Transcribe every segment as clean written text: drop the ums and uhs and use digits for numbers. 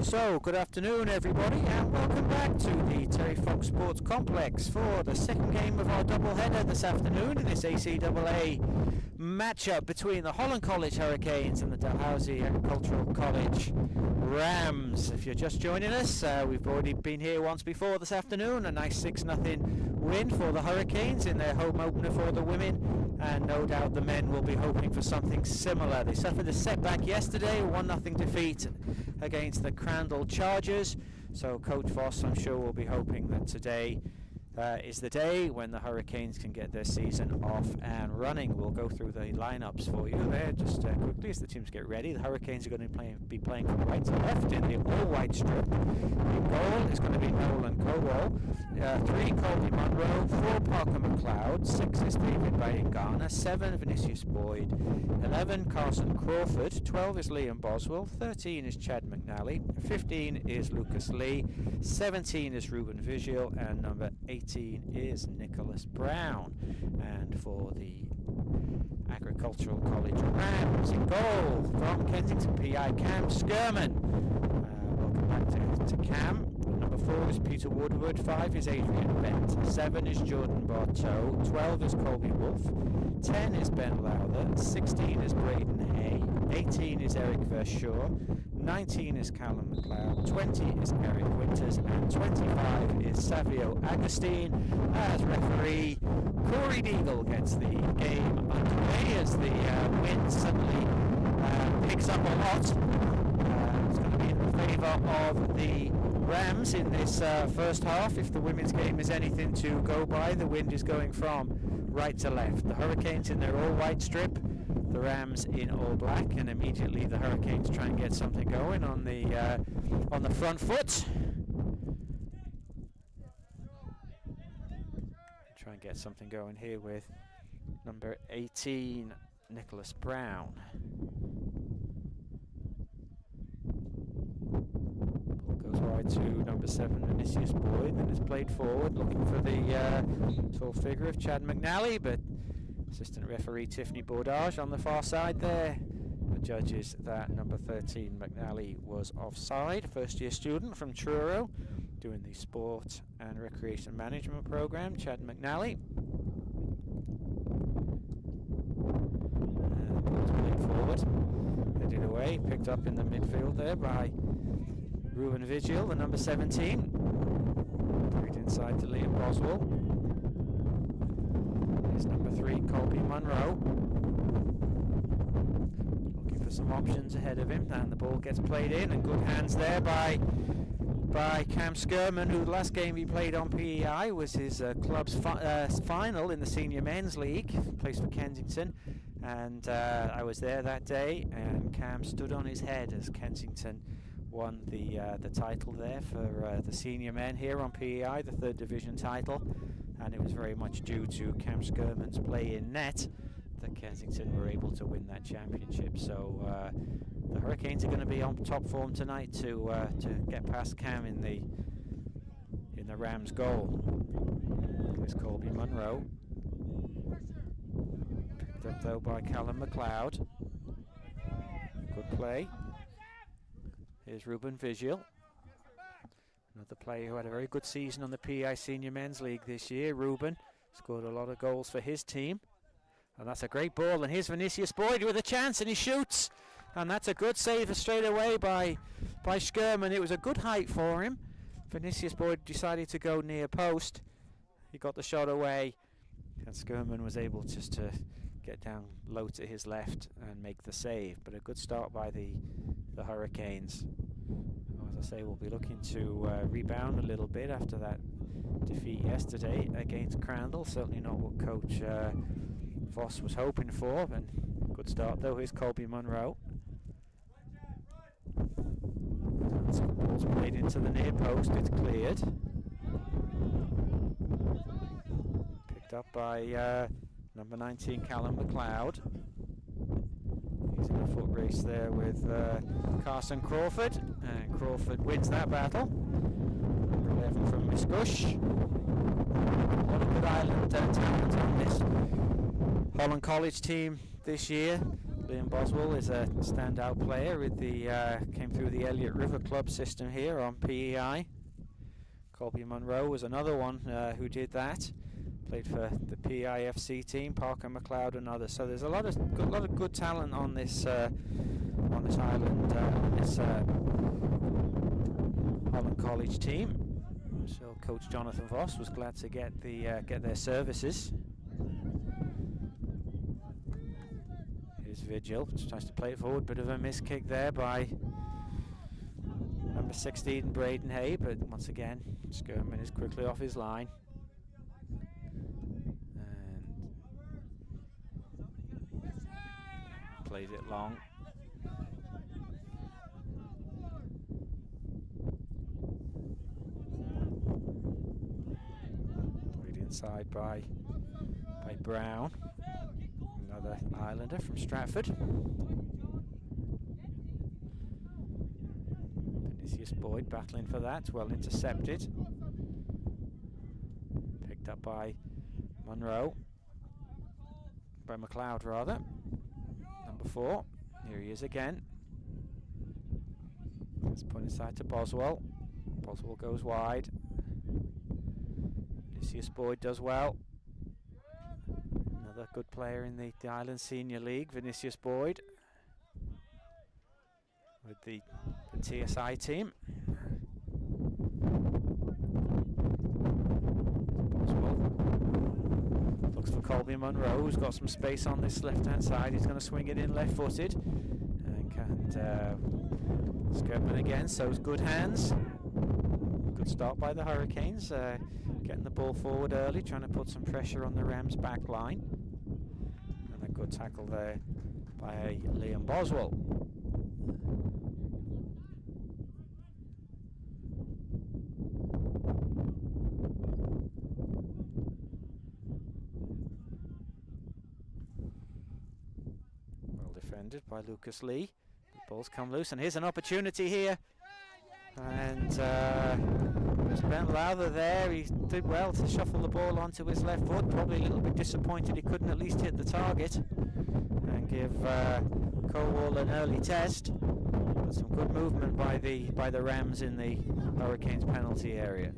So, good afternoon everybody and welcome back to the Terry Fox Sports Complex for the second game of our doubleheader this afternoon in this ACAA matchup between the Holland College Hurricanes and the Dalhousie Agricultural College Rams. If you're just joining us, we've already been here once before this afternoon, a nice 6-0 win for the Hurricanes in their home opener for the women, and no doubt the men will be hoping for something similar. They suffered a setback yesterday, 1-0 defeat against the Crandall Chargers, so Coach Voss, I'm sure, will be hoping that today is the day when the Hurricanes can get their season off and running. We'll go through the lineups for you there just quickly as the teams get ready. The Hurricanes are going to be playing from right to left in the all-white strip. In goal is going to be Nolan Cowell, 3 Colby Munro, 4 Parker McLeod, 6 is David Bayingana, 7 Vinicius Boyd, 11 Carson Crawford, 12 is Liam Boswell, 13 is Chad McNally, 15 is Lucas Lee, 17 is Ruben Vigil, and number 18 is Nicholas Brown. And for the Agricultural College Rams, in goal from Kensington PI, Cam Skirman. Welcome back to Cam. Number 4 is Peter Woodward, 5 is Adrian Bent, 7 is Jordan Bartow, 12 is Colby Wolf, 10 is Ben Lowther, 16 is Braden Hay, 18 is Eric Verschaw, 19 is Callum McLeod, 20 is Eric Winters, and 25 is Savio Agustin. As referee, Corey Deagle gets the game underway as the wind suddenly picks up a lot. It's going to be in favour of the Rams in this first half. If the women's game is anything to go by, the wind is going from right to left. The Hurricanes in their all-white strip, the Rams in all black, and immediately the Hurricanes try and get something going on the front foot. Try and get something going here with number 18, Nicholas Brown. Ball goes wide to number 7, Vinicius Boyd, then is played forward, looking for the tall figure of Chad McNally, but assistant referee Tiffany Bordage on the far side there judges that number 13 McNally was offside. First year student from Truro doing the sport and recreation management program, Chad McNally. And ball's played forward, headed away, picked up in the midfield there by Ruben Vigil, the number 17. Put inside to Liam Boswell. There's number 3, Colby Munro. Looking for some options ahead of him, and the ball gets played in, and good hands there by Cam Skirman, who the last game he played on PEI was his club's final in the Senior Men's League. Plays for Kensington, and I was there that day, and Cam stood on his head as Kensington won the title there for the senior men here on PEI, the 3rd division title. And it was very much due to Cam Skirman's play in net that Kensington were able to win that championship. So the Hurricanes are going to be on top form tonight to get past Cam in the Rams' goal. There's Colby Munro, picked up though by Callum McLeod. Good play. Here's Ruben Vigil. Another player who had a very good season on the PEI Senior Men's League this year. Ruben scored a lot of goals for his team. And that's a great ball. And here's Vinicius Boyd with a chance, and he shoots. And that's a good save straight away by Skirman. It was a good height for him. Vinicius Boyd decided to go near post. He got the shot away. And Skirman was able just to get down low to his left and make the save. But a good start by the Hurricanes. As I say, we'll be looking to rebound a little bit after that defeat yesterday against Crandall. Certainly not what Coach Voss was hoping for. And good start though. Here's Colby Munro. Some balls played into the near post. It's cleared. Picked up by number 19, Callum McLeod. He's in a foot race there with Carson Crawford, and Crawford wins that battle. Number 11 from Miscush. What a good Island talent on this Holland College team this year. Liam Boswell is a standout player with the came through the Elliott River Club system here on PEI. Colby Munro was another one who did that. Played for the PIFC team, Parker McLeod and others. So there's a lot of good talent on this island, on this Holland College team. So Coach Jonathan Voss was glad to get their services. Here's Vigil, tries to play it forward, bit of a miss kick there by number 16 Braden Hay, but once again Skirman is quickly off his line. Plays it long. Played inside by Brown, another Islander from Stratford. Vinicius Boyd battling for that, well intercepted. Picked up by Munro, by McLeod rather. Number 4, here he is again. Let's put inside to Boswell. Boswell goes wide. Vinicius Boyd does well. Another good player in the Island Senior League, Vinicius Boyd, with the TSI team. Boswell looks for Colby Munro, who's got some space on this left-hand side. He's going to swing it in left-footed. And Skirtman again, so's good hands. Good start by the Hurricanes, getting the ball forward early, trying to put some pressure on the Rams' back line. And a good tackle there by Liam Boswell. Defended by Lucas Lee. The ball's come loose, and here's an opportunity here. And there's Ben Lowther there. He did well to shuffle the ball onto his left foot. Probably a little bit disappointed he couldn't at least hit the target and give Colwall an early test. But some good movement by the Rams in the Hurricanes penalty area.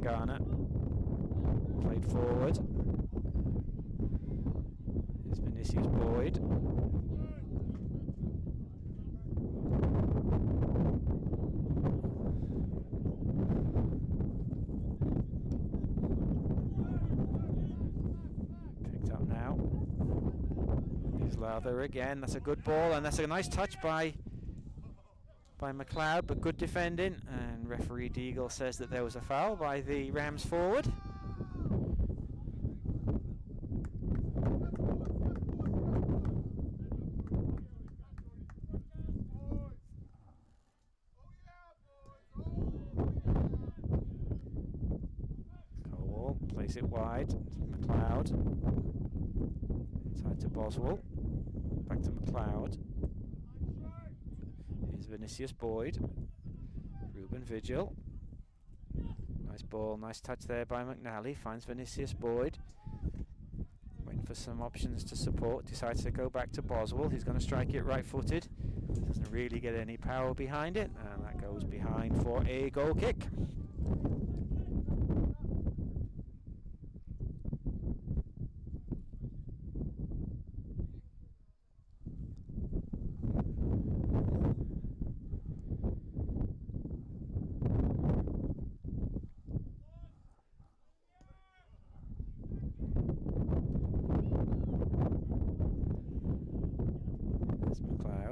Garner played forward. Here's Vinicius Boyd. Picked up now. Here's Lowther again. That's a good ball, and that's a nice touch by McLeod, but good defending, and referee Deagle says that there was a foul by the Rams forward. Colwall plays it wide to McLeod, inside to Boswell, back to McLeod. Vinicius Boyd, Ruben Vigil. Nice ball, nice touch there by McNally. Finds Vinicius Boyd. Waiting for some options to support. Decides to go back to Boswell. He's going to strike it right-footed. Doesn't really get any power behind it, and that goes behind for a goal kick.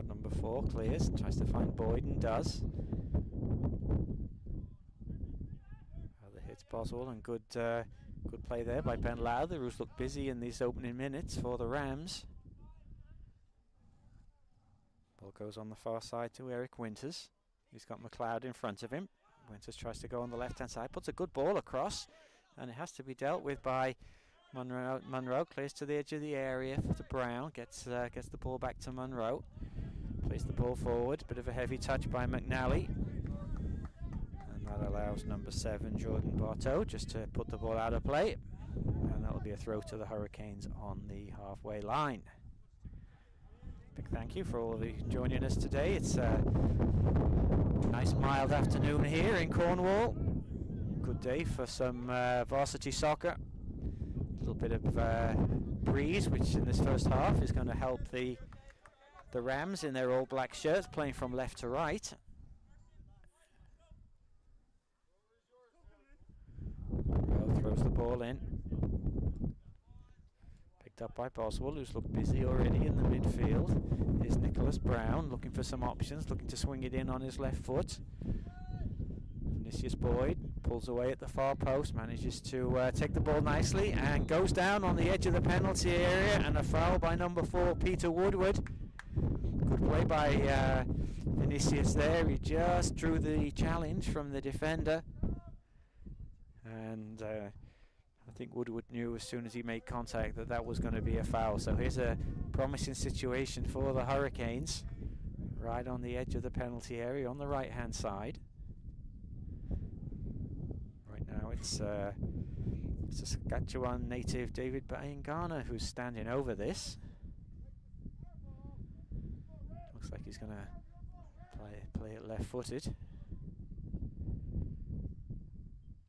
Number 4 clears, tries to find Boyd and does. Other hits Boswell, and good play there by Ben Lowther, who's looked busy in these opening minutes for the Rams. Ball goes on the far side to Eric Winters. He's got McLeod in front of him. Winters tries to go on the left-hand side, puts a good ball across, and it has to be dealt with by Munro. Munro clears to the edge of the area to Brown, gets the ball back to Munro. Plays the ball forward, bit of a heavy touch by McNally. And That allows number 7, Jordan Bartow, just to put the ball out of play. And that'll be a throw to the Hurricanes on the halfway line. Big thank you for all of you joining us today. It's a nice mild afternoon here in Cornwall. Good day for some varsity soccer. A little bit of breeze, which in this first half is going to help the Rams in their all black shirts, playing from left to right. Monroe throws the ball in. Picked up by Boswell, who's looked busy already in the midfield. Here's Nicholas Brown looking for some options, looking to swing it in on his left foot. Vinicius Boyd pulls away at the far post, manages to take the ball nicely and goes down on the edge of the penalty area, and a foul by number 4, Peter Woodward. Good play by Vinicius there. He just drew the challenge from the defender, and I think Woodward knew as soon as he made contact that that was going to be a foul. So here's a promising situation for the Hurricanes, right on the edge of the penalty area on the right hand side. Right now it's a Saskatchewan native, David Bayangana, who's standing over this. Looks like he's going to play it left footed.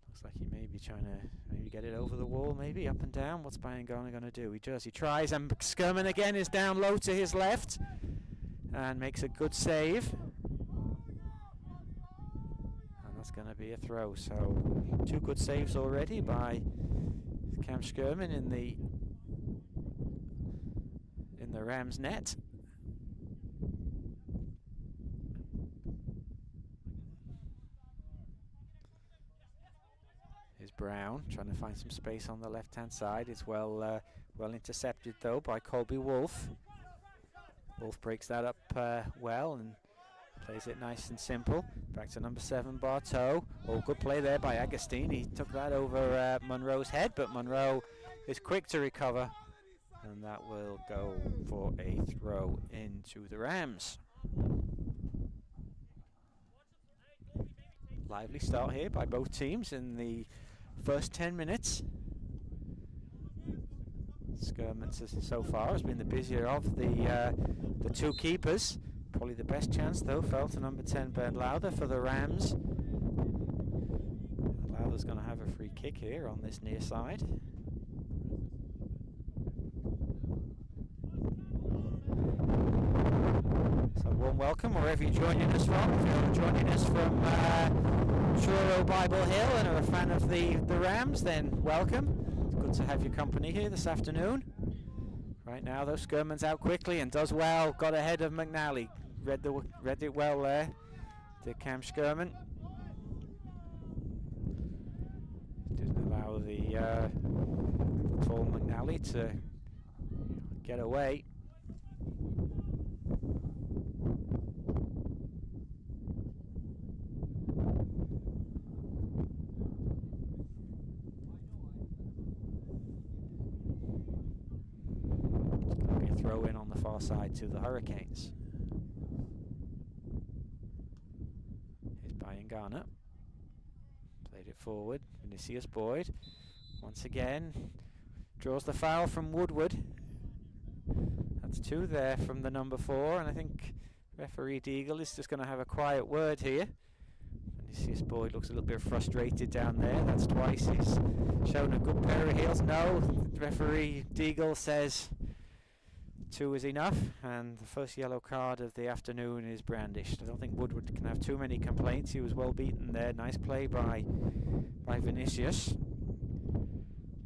Looks like he may be trying to maybe get it over the wall, maybe up and down. What's Bayangana going to do? He tries, and Skirman again is down low to his left and makes a good save. And that's going to be a throw. So 2 good saves already by Cam Skirman in the Rams net. Here's Brown trying to find some space on the left-hand side. It's well intercepted though by Colby Wolf. Wolf breaks that up well and plays it nice and simple. Back to number 7, Bartow. Oh, good play there by Agostini. He took that over Monroe's head, but Monroe is quick to recover, and that will go for a throw into the Rams. Lively start here by both teams in the first 10 minutes. Skirman so far has been the busier of the 2 keepers. Probably the best chance though fell to number 10, Ben Lowther, for the Rams. Lowther's going to have a free kick here on this near side. So warm welcome wherever you're joining us from. If you're joining us from Truro Bible Hill and are a fan of the Rams, then welcome. It's good to have your company here this afternoon. Right now though, Skirman's out quickly and does well. Got ahead of McNally. Read it well there to Cam Skirman. Didn't allow the tall McNally to get away. Throw in on the far side to the Hurricanes. Here's Bayangana. Played it forward. Vinicius Boyd once again draws the foul from Woodward. That's 2 there from the number 4, and I think referee Deagle is just going to have a quiet word here. Vinicius Boyd looks a little bit frustrated down there. That's twice he's shown a good pair of heels. No, referee Deagle says 2 is enough, and the first yellow card of the afternoon is brandished. I don't think Woodward can have too many complaints. He was well beaten there. Nice play by Vinicius,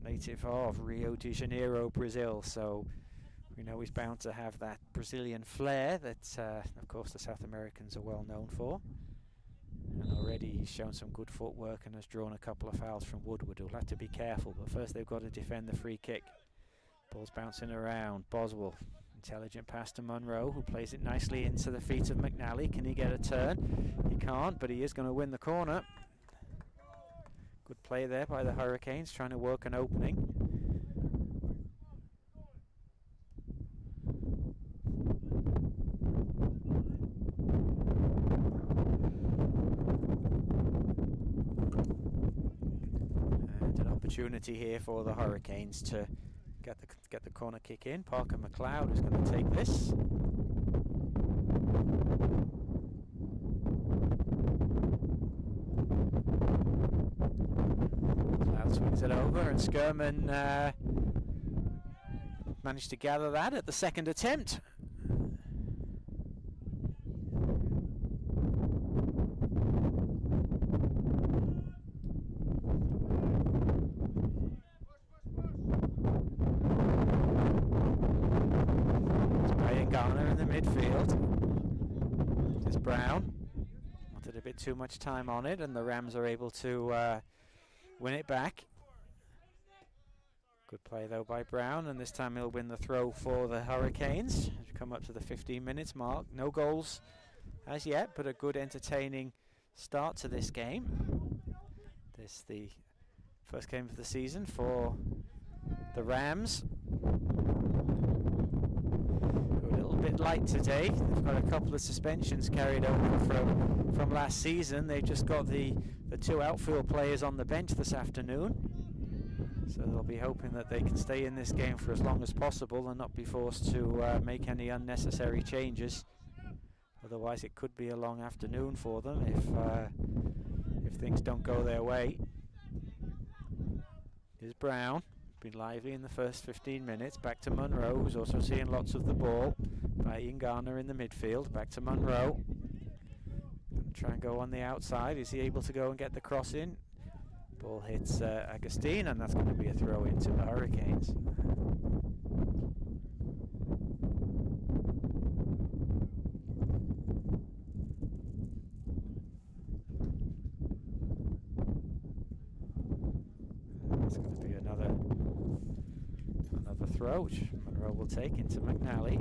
native of Rio de Janeiro, Brazil. So we know he's bound to have that Brazilian flair that, of course, the South Americans are well known for. And already he's shown some good footwork and has drawn a couple of fouls from Woodward. He'll have to be careful, but first they've got to defend the free kick. Ball's bouncing around. Boswell, intelligent pass to Monroe, who plays it nicely into the feet of McNally. Can he get a turn? He can't, but he is going to win the corner. Good play there by the Hurricanes, trying to work an opening. opportunity here for the Hurricanes to get the corner kick in. Parker McLeod is going to take this. McLeod swings it over, and Skirman managed to gather that at the second attempt. Wanted a bit too much time on it, and the Rams are able to win it back. Good play though by Brown, and this time he'll win the throw for the Hurricanes. We've come up to the 15 minutes mark. No goals as yet, but a good entertaining start to this game. This is the first game of the season for the Rams. Bit light today. They've got a couple of suspensions carried over from last season. They've just got the two outfield players on the bench this afternoon, so they'll be hoping that they can stay in this game for as long as possible and not be forced to make any unnecessary changes. Otherwise it could be a long afternoon for them if things don't go their way. Here's Brown. Been lively in the first 15 minutes. Back to Monroe, who's also seeing lots of the ball. By Ian Garner in the midfield. Back to Monroe. Gonna try and go on the outside. Is he able to go and get the cross in? Ball hits Agustin, and that's going to be a throw into the Hurricanes. That's going to be another throw, which Monroe will take into McNally.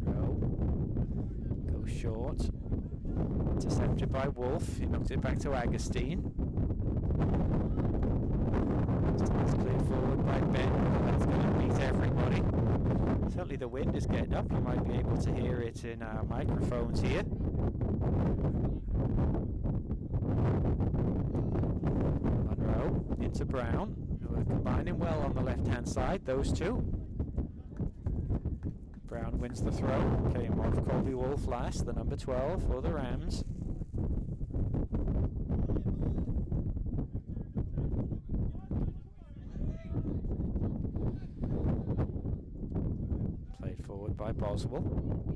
Monroe goes short. Intercepted by Wolf. He knocks it back to Agustin. It's cleared forward by Ben. That's going to beat everybody. Certainly the wind is getting up. You might be able to hear it in our microphones here. Monroe into Brown. Combining well on the left-hand side, those two. Brown wins the throw. Came off Colby Wolf last, the number 12 for the Rams. Played forward by Boswell.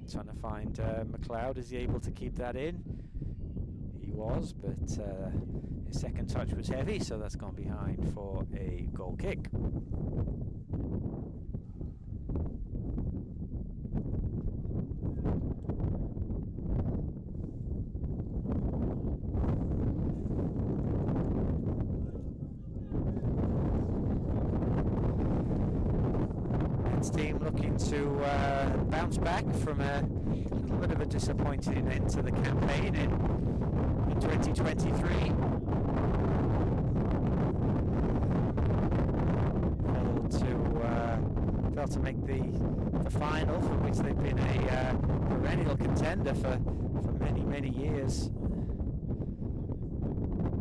Trying to find McLeod. Is he able to keep that in? He was, but his second touch was heavy, so that's gone behind for a goal kick. Men's team looking to bounce back from a little bit of a disappointing end to the campaign in 2023. Failed to make the final, for which they've been a perennial contender for many years.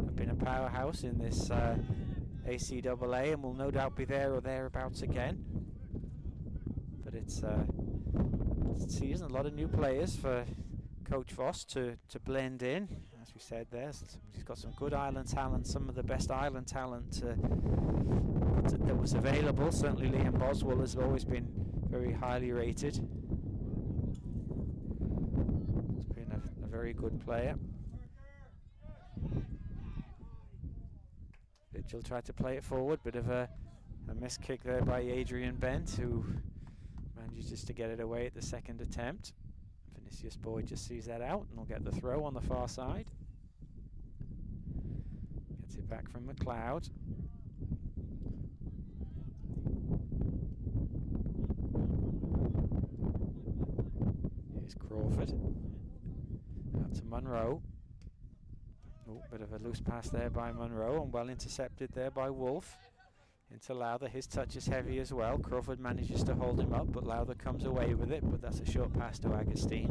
They've been a powerhouse in this ACAA, and will no doubt be there or thereabouts again. But it's a season, a lot of new players for Coach Voss to blend in. As we said there, he's got some good island talent, some of the best island talent that was available. Certainly Liam Boswell has always been very highly rated. He's been a very good player. Vigil tried to play it forward, bit of a missed kick there by Adrian Bent, who manages to get it away at the second attempt. Vinicius Boyd just sees that out and will get the throw on the far side. Gets it back from McLeod. Here's Crawford. Out to Monroe. Oh, bit of a loose pass there by Monroe, and well intercepted there by Wolf. Into Lowther, his touch is heavy as well. Crawford manages to hold him up, but Lowther comes away with it, but that's a short pass to Agustin.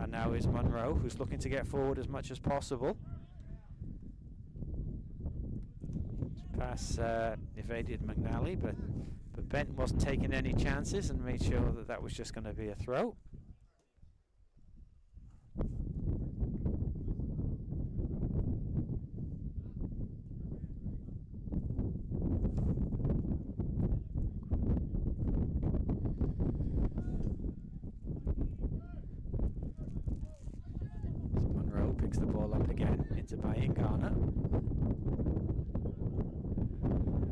And now is Monroe, who's looking to get forward as much as possible. Pass evaded McNally, but Bent wasn't taking any chances and made sure that that was just going to be a throw. Monroe picks the ball up again into Bayingana.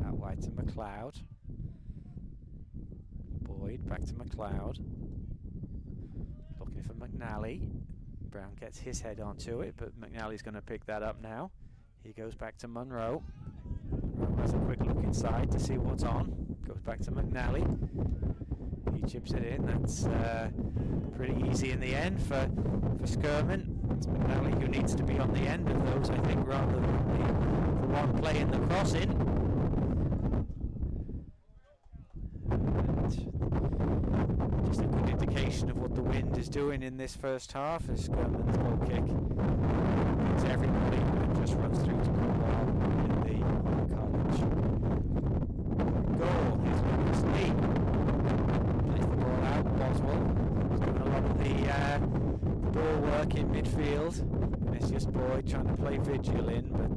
Out wide to McLeod. Boyd back to McLeod. Looking for McNally. Brown gets his head onto it, but McNally's going to pick that up now. He goes back to Monroe. Monroe has a quick look inside to see what's on. Goes back to McNally. He chips it in. That's pretty easy in the end for Skirman. It's McNally who needs to be on the end of those, I think, rather than the one playing the crossing. And just a good indication of what the wind is doing in this first half as Skirman's goal kick gets everybody and just runs through to Cornwall in the college. Goal is Lucas Lee. Plays the ball out. Boswell is doing a lot of the ball work in midfield. Vinicius Boyd trying to play Vigil in, but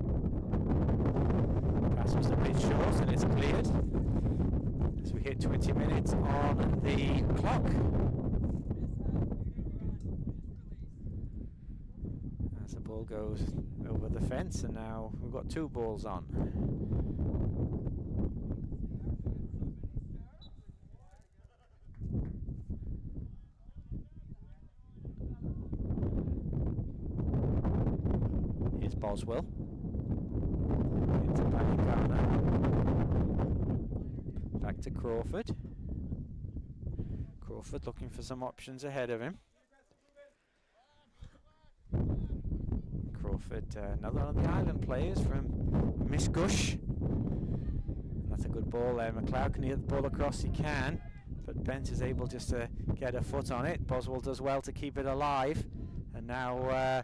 pass was a bit short and it's cleared as we hit 20 minutes on the clock. As the ball goes over the fence, and now we've got two balls on. Boswell into Bayingana, back to Crawford. Crawford looking for some options ahead of him. Crawford, another one of the Island players from Miss Gush. And that's a good ball there. McLeod can get the ball across, he can, but Bent is able just to get a foot on it. Boswell does well to keep it alive, and now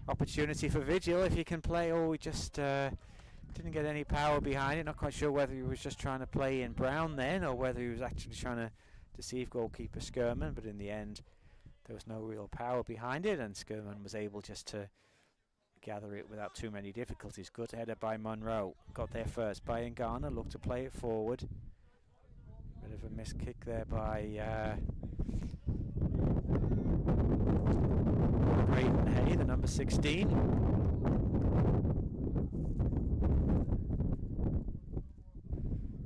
opportunity for Vigil if he can play. Oh, he just didn't get any power behind it. Not quite sure whether he was just trying to play in Brown then, or whether he was actually trying to deceive goalkeeper Skirman, but in the end there was no real power behind it, and Skirman was able just to gather it without too many difficulties. Good header by Monroe. Got there first. Bayingana looked to play it forward. Bit of a missed kick there by Hay, the number 16.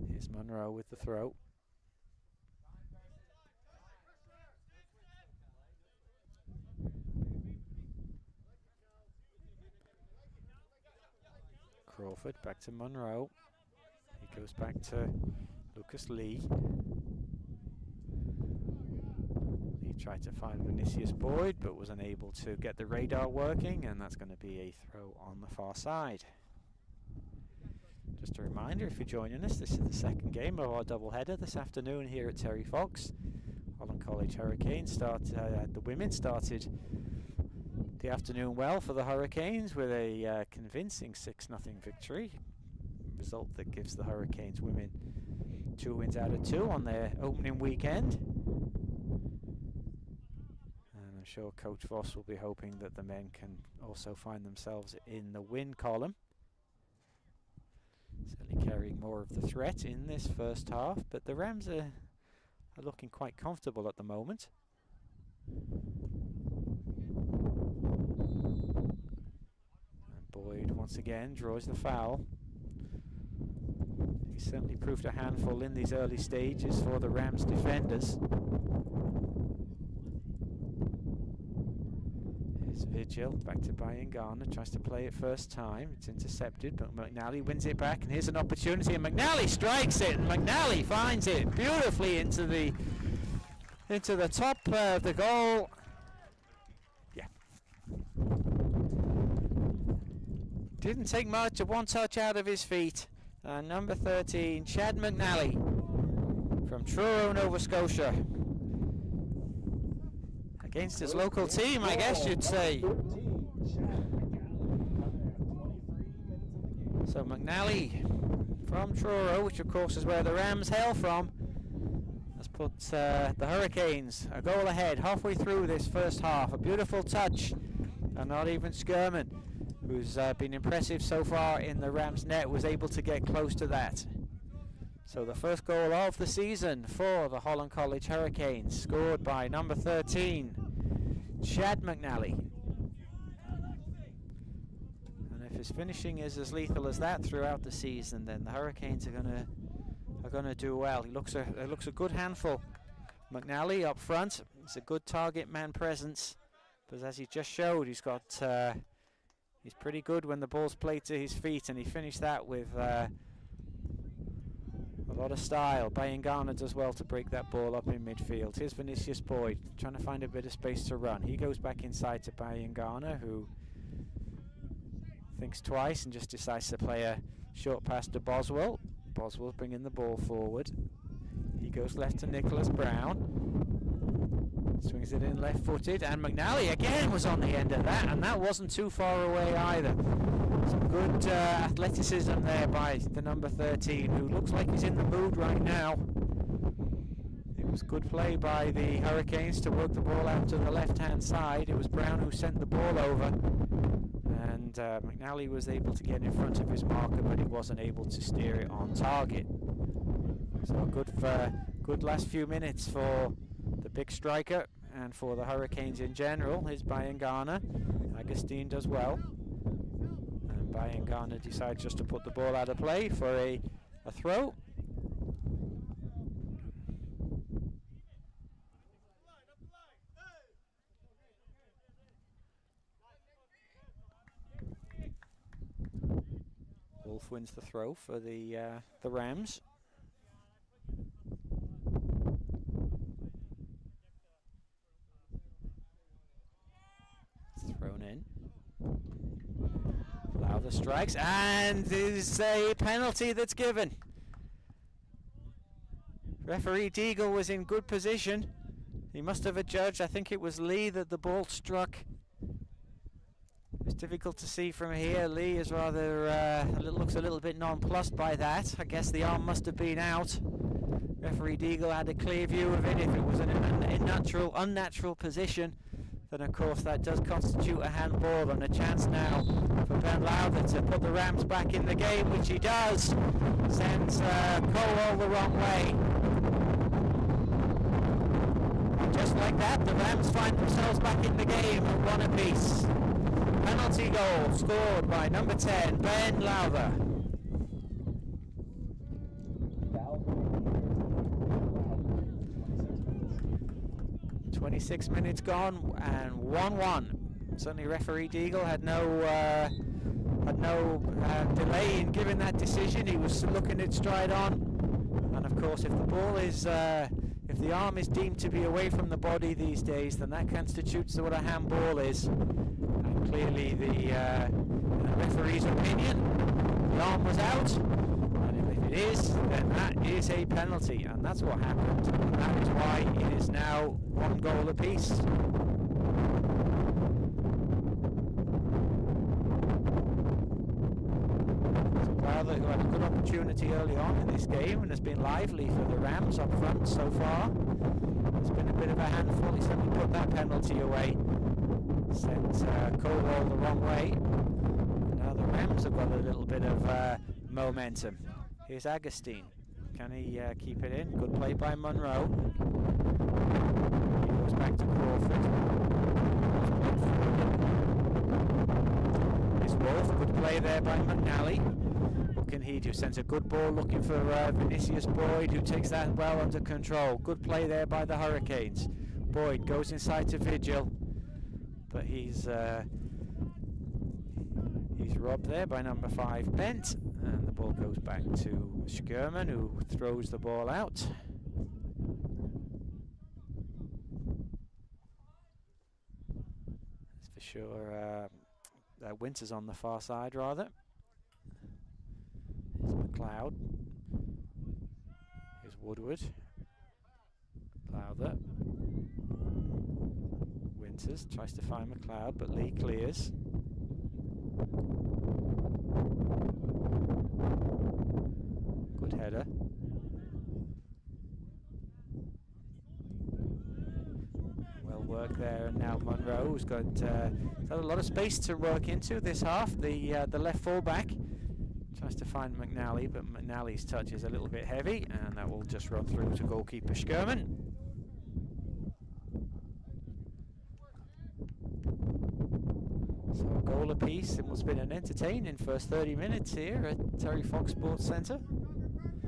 Here's Monroe with the throw. Crawford back to Monroe. He goes back to Lucas Lee. Tried to find Vinicius Boyd, but was unable to get the radar working, and that's going to be a throw on the far side. Just a reminder, if you're joining us, this is the second game of our doubleheader this afternoon here at Terry Fox. Holland College Hurricanes the women started the afternoon well for the Hurricanes with a convincing 6-0 victory, result that gives the Hurricanes women 2 wins out of 2 on their opening weekend. I'm sure Coach Voss will be hoping that the men can also find themselves in the win column. Certainly carrying more of the threat in this first half, but the Rams are looking quite comfortable at the moment. And Boyd once again draws the foul. He certainly proved a handful in these early stages for the Rams defenders. Vigil back to Bayingana, tries to play it first time. It's intercepted, but McNally wins it back, and here's an opportunity, and McNally strikes it, and McNally finds it beautifully into the top of the goal. Yeah, didn't take much, one touch out of his feet. Number 13, Chad McNally from Truro, Nova Scotia. Against his local team, I guess you'd say. So McNally from Truro, which of course is where the Rams hail from, has put the Hurricanes a goal ahead halfway through this first half. A beautiful touch, and not even Skirman, who's been impressive so far in the Rams net, was able to get close to that. So the first goal of the season for the Holland College Hurricanes, scored by number 13, Chad McNally. And if his finishing is as lethal as that throughout the season, then the Hurricanes are gonna do well. He looks a good handful. McNally up front. It's a good target man presence, but as he just showed, he's pretty good when the ball's played to his feet, and he finished that with a lot of style. Bayangana does well to break that ball up in midfield. Here's Vinicius Boyd trying to find a bit of space to run. He goes back inside to Bayangana, who thinks twice and just decides to play a short pass to Boswell. Boswell's bringing the ball forward. He goes left to Nicholas Brown. Swings it in left-footed, and McNally again was on the end of that, and that wasn't too far away either. Some good athleticism there by the number 13, who looks like he's in the mood right now. It was good play by the Hurricanes to work the ball out to the left-hand side. It was Brown who sent the ball over, and McNally was able to get in front of his marker, but he wasn't able to steer it on target. So good last few minutes for the big striker and for the Hurricanes in general. Here's Bayangana. Agustin does well, and Bayangana decides just to put the ball out of play for a throw. Wolf wins the throw for the Rams. Thrown in. Lowther strikes, and there's a penalty that's given. Referee Deagle was in good position. He must have adjudged, I think it was Lee that the ball struck. It's difficult to see from here. Lee is rather looks a little bit nonplussed by that. I guess the arm must have been out. Referee Deagle had a clear view of it. If it was an unnatural position, then of course that does constitute a handball, and a chance now for Ben Lowther to put the Rams back in the game, which he does. Sends Colwell the wrong way. And just like that, the Rams find themselves back in the game at one apiece. Penalty goal scored by number 10, Ben Lowther. 26 minutes gone and 1-1. Certainly referee Deagle had no delay in giving that decision. He was looking it straight on, and of course if the ball is if the arm is deemed to be away from the body these days, then that constitutes what a handball is. And clearly the referee's opinion, the arm was out, and if it is, then that is a penalty, and that's what happened, and that is why it is now 1 goal apiece. Lowther, who had a good opportunity early on in this game and has been lively for the Rams up front so far. It's been a bit of a handful. He certainly put that penalty away. Sent Colwell the wrong way. And now the Rams have got a little bit of momentum. Here's Agustin. Can he keep it in? Good play by Monroe. He goes back to Crawford. Here's Wolf. Good play there by McNally. What can he do? Sends a good ball looking for Vinicius Boyd, who takes that well under control. Good play there by the Hurricanes. Boyd goes inside to Vigil, but he's robbed there by number 5, Bent, and the ball goes back to Skirman, who throws the ball out. That's for sure. Winter's on the far side, rather. Here's McLeod. Here's Woodward. Lowther. Winters tries to find McLeod, but Lee clears. It's 1 header. Well worked there, and now Monroe's got a lot of space to work into this half. The left fullback tries to find McNally, but McNally's touch is a little bit heavy, and that will just run through to goalkeeper Schurman. So a goal apiece, and what's been an entertaining first 30 minutes here at Terry Fox Sports Centre. A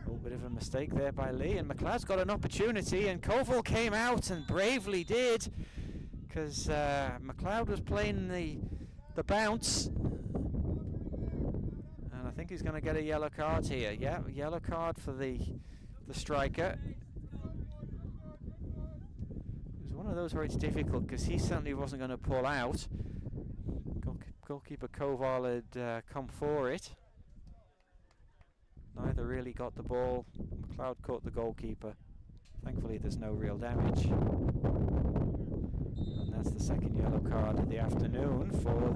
little bit of a mistake there by Lee, and McLeod's got an opportunity, and Colville came out and bravely did, because McLeod was playing the bounce. And I think he's going to get a yellow card here. Yeah, yellow card for the striker. It was one of those where it's difficult, because he certainly wasn't going to pull out. Goalkeeper Koval had come for it. Neither really got the ball. McLeod caught the goalkeeper. Thankfully there's no real damage. And that's the second yellow card of the afternoon for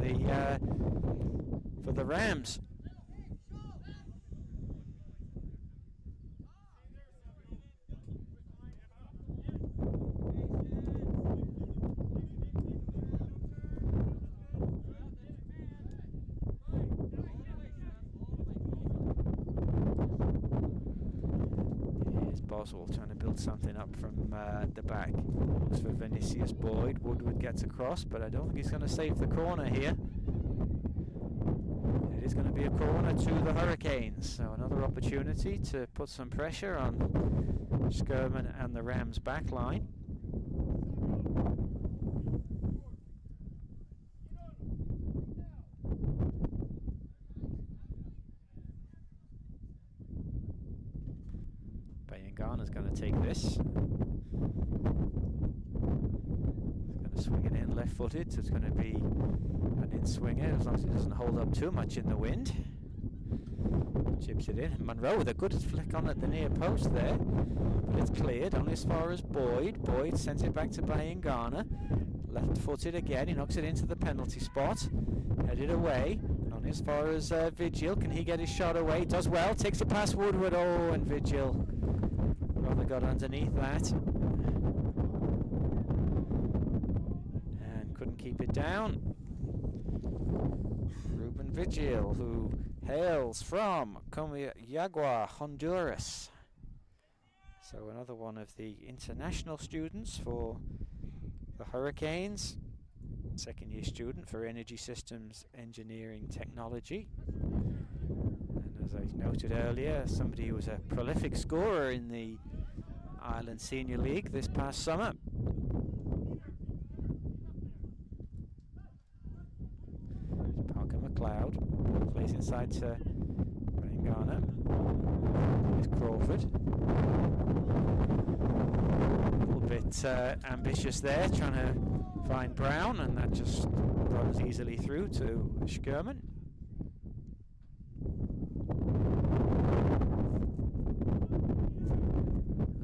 the Rams. Boswell trying to build something up from the back. Looks for Vinicius Boyd. Woodward gets across, but I don't think he's going to save the corner here. It is going to be a corner to the Hurricanes, so another opportunity to put some pressure on Schurman and the Rams back line. Garner's going to take this. He's going to swing it in left-footed, so it's going to be an in-swinger as long as it doesn't hold up too much in the wind. Chips it in. Monroe with a good flick on at the near post there, but it's cleared only as far as Boyd. Boyd sends it back to Bayern Garner. Left-footed again. He knocks it into the penalty spot. Headed away. Only as far as Vigil. Can he get his shot away? Does well. Takes it past Woodward. Oh, and Vigil rather got underneath that and couldn't keep it down. Ruben Vigil, who hails from Comayagua, Honduras. So another one of the international students for the Hurricanes. Second year student for Energy Systems Engineering Technology. And as I noted earlier, somebody who was a prolific scorer in the Ireland Senior League this past summer. Parker McLeod plays inside to Brian Garner. Here's Crawford. A little bit ambitious there, trying to find Brown, and that just runs easily through to Schurman.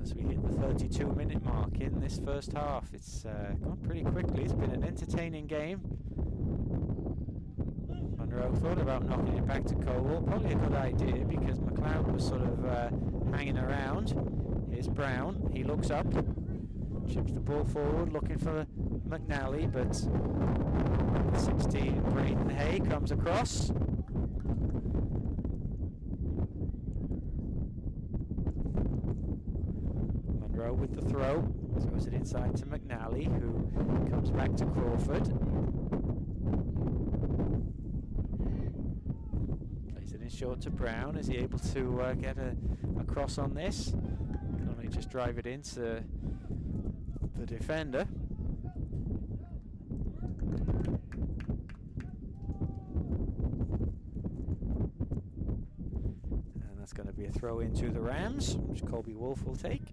As we hit the 32-minute mark in this first half, it's gone pretty quickly. It's been an entertaining game. Monroe thought about knocking it back to Colwell. Probably a good idea because McLeod was sort of hanging around. Here's Brown. He looks up, chips the ball forward, looking for McNally, but 16 Braden Hay comes across. Monroe with the throw, throws it inside to McNally, who comes back to Crawford. Plays it in short to Brown. Is he able to get a cross on this? Can only just drive it into the defender. And that's going to be a throw into the Rams, which Colby Wolf will take.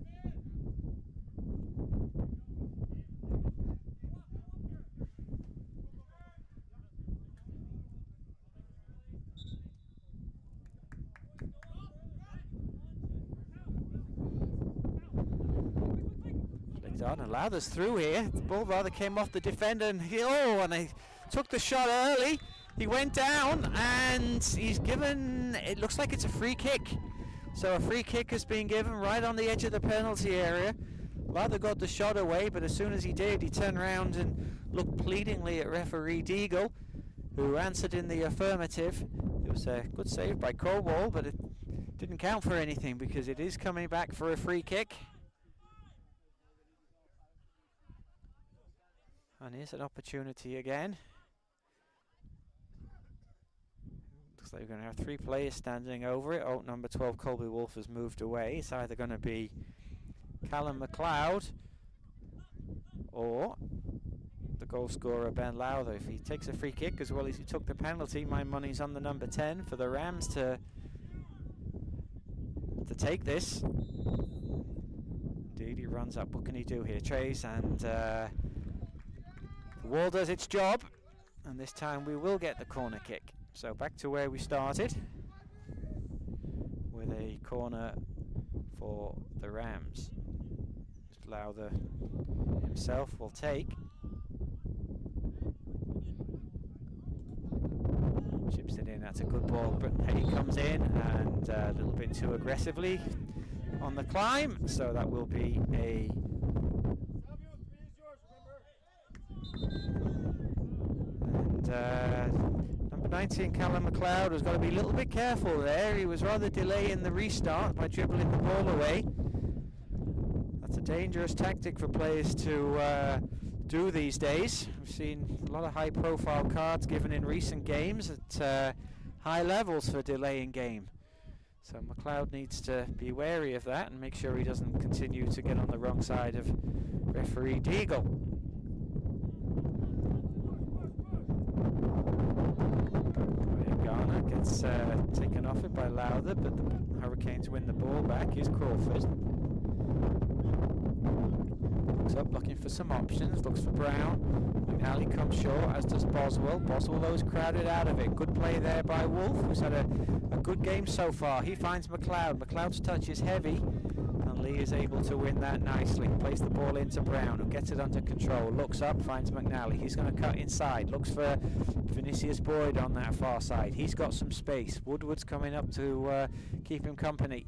And Lathers through here. The ball rather came off the defender, and they took the shot early. He went down, and he's given, it looks like it's a free kick. So a free kick has been given right on the edge of the penalty area. Lowther got the shot away, but as soon as he did, he turned around and looked pleadingly at referee Deagle, who answered in the affirmative. It was a good save by Crowell, but it didn't count for anything because it is coming back for a free kick. And here's an opportunity again. Looks like we're going to have 3 players standing over it. Oh, number 12, Colby Wolf, has moved away. It's either going to be Callum McLeod or the goal scorer Ben Lowther. If he takes a free kick as well as he took the penalty, my money's on the number 10 for the Rams to take this. Indeed, he runs up. What can he do here? Trace, and the wall does its job, and this time we will get the corner kick. So back to where we started, with a corner for the Rams. Lowther himself will take. Chips it in, that's a good ball, but Hay comes in and a little bit too aggressively on the climb, so that will be a number 19, Callum McLeod, has got to be a little bit careful there. He was rather delaying the restart by dribbling the ball away. That's a dangerous tactic for players to do these days. We've seen a lot of high-profile cards given in recent games at high levels for delaying game. So McLeod needs to be wary of that and make sure he doesn't continue to get on the wrong side of referee Deagle. Garner gets taken off it by Lowther, but the Hurricanes win the ball back. Here's Crawford. Looks up, looking for some options, looks for Brown. McNally comes short, as does Boswell. Boswell, though, is crowded out of it. Good play there by Wolf, who's had a good game so far. He finds McLeod. McLeod's touch is heavy, and Lee is able to win that nicely. Plays the ball into Brown, who gets it under control. Looks up, finds McNally. He's going to cut inside. Looks for Vinicius Boyd on that far side. He's got some space. Woodward's coming up to keep him company.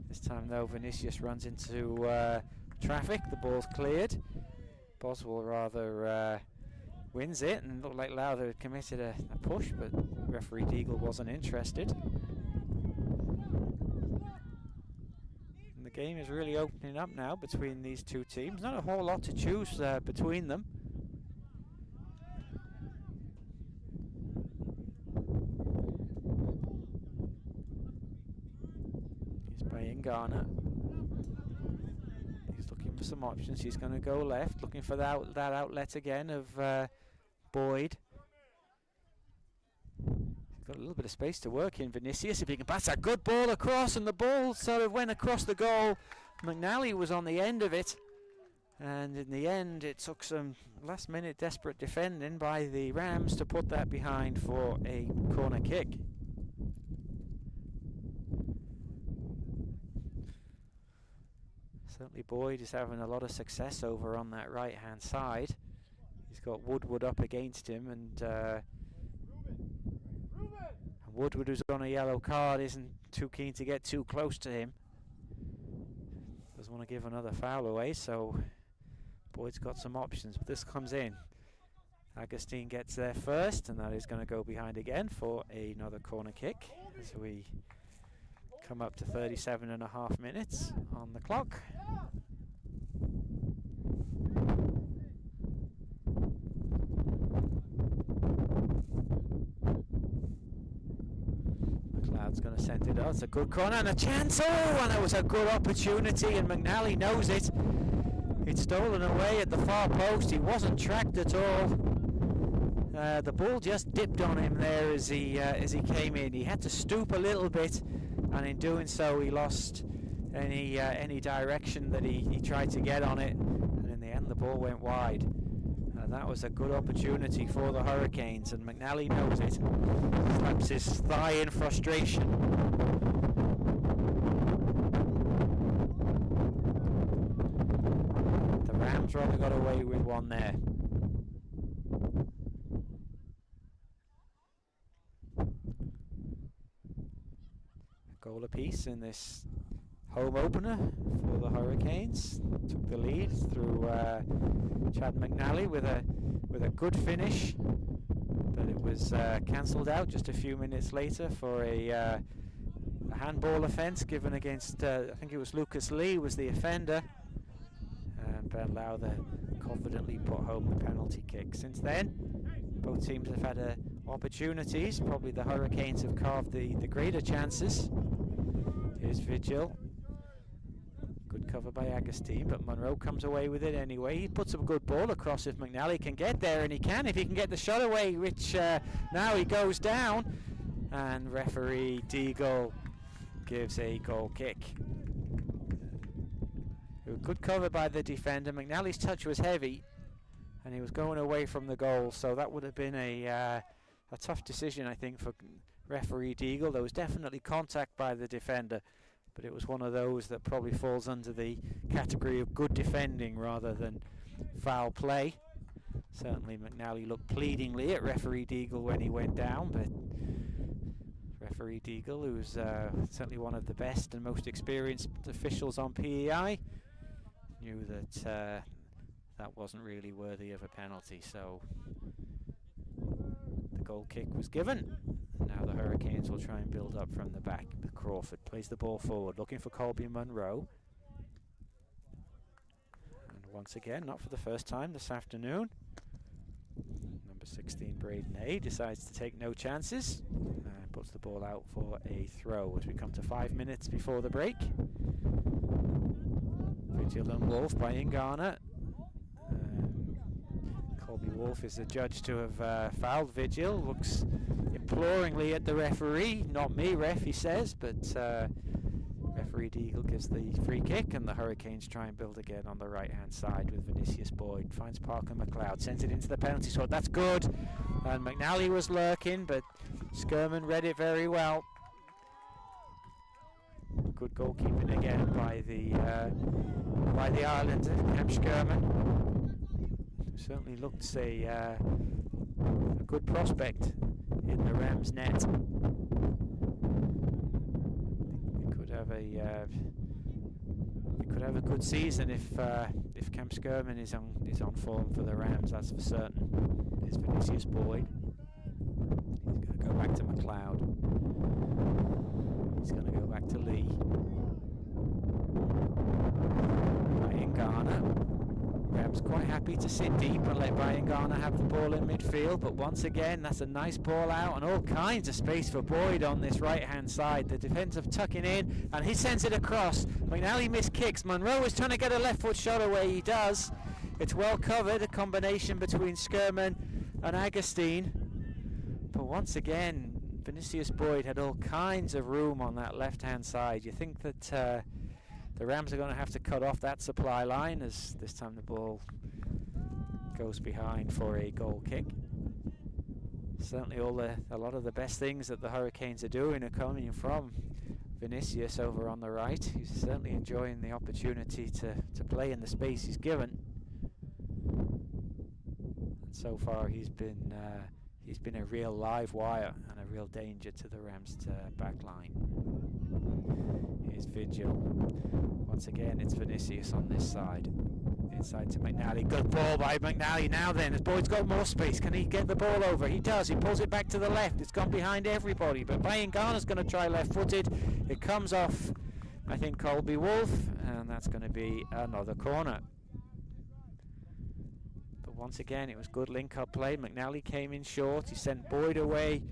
This time, though, Vinicius runs into traffic. The ball's cleared. Boswell rather wins it, and looked like Lowther had committed a push, but referee Deagle wasn't interested. And the game is really opening up now between these two teams. Not a whole lot to choose between them. Here's Bayan Garner. For some options. He's going to go left, looking for that outlet again of Boyd. He's got a little bit of space to work in. Vinicius, if he can pass a good ball across, and the ball sort of went across the goal. McNally was on the end of it, and in the end it took some last minute desperate defending by the Rams to put that behind for a corner kick. Certainly Boyd is having a lot of success over on that right hand side. He's got Woodward up against him, and Woodward, who's on a yellow card, isn't too keen to get too close to him. Doesn't want to give another foul away, so Boyd's got some options, but this comes in. Agustin gets there first, and that is going to go behind again for another corner kick as we come up to 37.5 minutes on the clock. McLeod's going to send it out. It's a good corner and a chance. Oh, and it was a good opportunity, and McNally knows it. It's stolen away at the far post. He wasn't tracked at all. The ball just dipped on him there as he came in. He had to stoop a little bit, and in doing so he lost any direction that he tried to get on it, and in the end the ball went wide, and that was a good opportunity for the Hurricanes, and McNally knows it. Slaps his thigh in frustration. The Rams rather got away with one there. goal apiece in this home opener for the Hurricanes. Took the lead through Chad McNally with a good finish, but it was cancelled out just a few minutes later for a handball offence given against, I think it was Lucas Lee was the offender, and Ben Lowther confidently put home the penalty kick. Since then, both teams have had opportunities. Probably the Hurricanes have carved the greater chances. Here's Vigil. Good cover by Agustin, but Monroe comes away with it anyway. He puts a good ball across if McNally can get there, and he can if he can get the shot away, which now he goes down, and referee Deagle gives a goal kick. Good cover by the defender. McNally's touch was heavy, and he was going away from the goal, so that would have been a tough decision, I think, for referee Deagle. There was definitely contact by the defender, but it was one of those that probably falls under the category of good defending rather than foul play. Certainly McNally looked pleadingly at referee Deagle when he went down, but referee Deagle, who's certainly one of the best and most experienced officials on PEI, knew that that wasn't really worthy of a penalty, so the goal kick was given. Now the Hurricanes will try and build up from the back. Crawford plays the ball forward, looking for Colby Monroe. And once again, not for the first time this afternoon, number 16 Braden A decides to take no chances and puts the ball out for a throw as we come to 5 minutes before the break. Vigil and Wolf by Ingana. Colby Wolf is adjudged to have fouled Vigil. Looks imploringly at the referee. Not me, ref, he says, but referee Deagle gives the free kick, and the Hurricanes try and build again on the right-hand side with Vinicius Boyd. Finds Parker McLeod, sends it into the penalty spot. That's good. And McNally was lurking, but Skirman read it very well. Good goalkeeping again by the Islander, Cam Skirman. Certainly looks a good prospect in the Rams' net. They could have a good season if Cam Skirman is on form for the Rams. That's for certain. Here's Vinicius Boyd. He's going to go back to McLeod. He's going to go back to Lee. Bayangana. Rams quite happy to sit deep and let Bayangana have the ball in midfield, but once again that's a nice ball out and all kinds of space for Boyd on this right hand side. The defensive tucking in and he sends it across. McNally missed kicks. Monroe is trying to get a left foot shot away. He does. It's well covered, a combination between Skirman and Agustin, but once again Vinicius Boyd had all kinds of room on that left hand side. You think that the Rams are going to have to cut off that supply line, as this time the ball goes behind for a goal kick. Certainly a lot of the best things that the Hurricanes are doing are coming from Vinicius over on the right. He's certainly enjoying the opportunity to play in the space he's given. And so far he's been a real live wire and a real danger to the Rams' back line. Here's Vigil. Once again, it's Vinicius on this side. Inside to McNally. Good ball by McNally. Now then, as Boyd's got more space, can he get the ball over? He does. He pulls it back to the left. It's gone behind everybody, but Bayangana's going to try left-footed. It comes off, I think, Colby Wolf, and that's going to be another corner. But once again, it was good link-up play. McNally came in short. He sent Boyd away.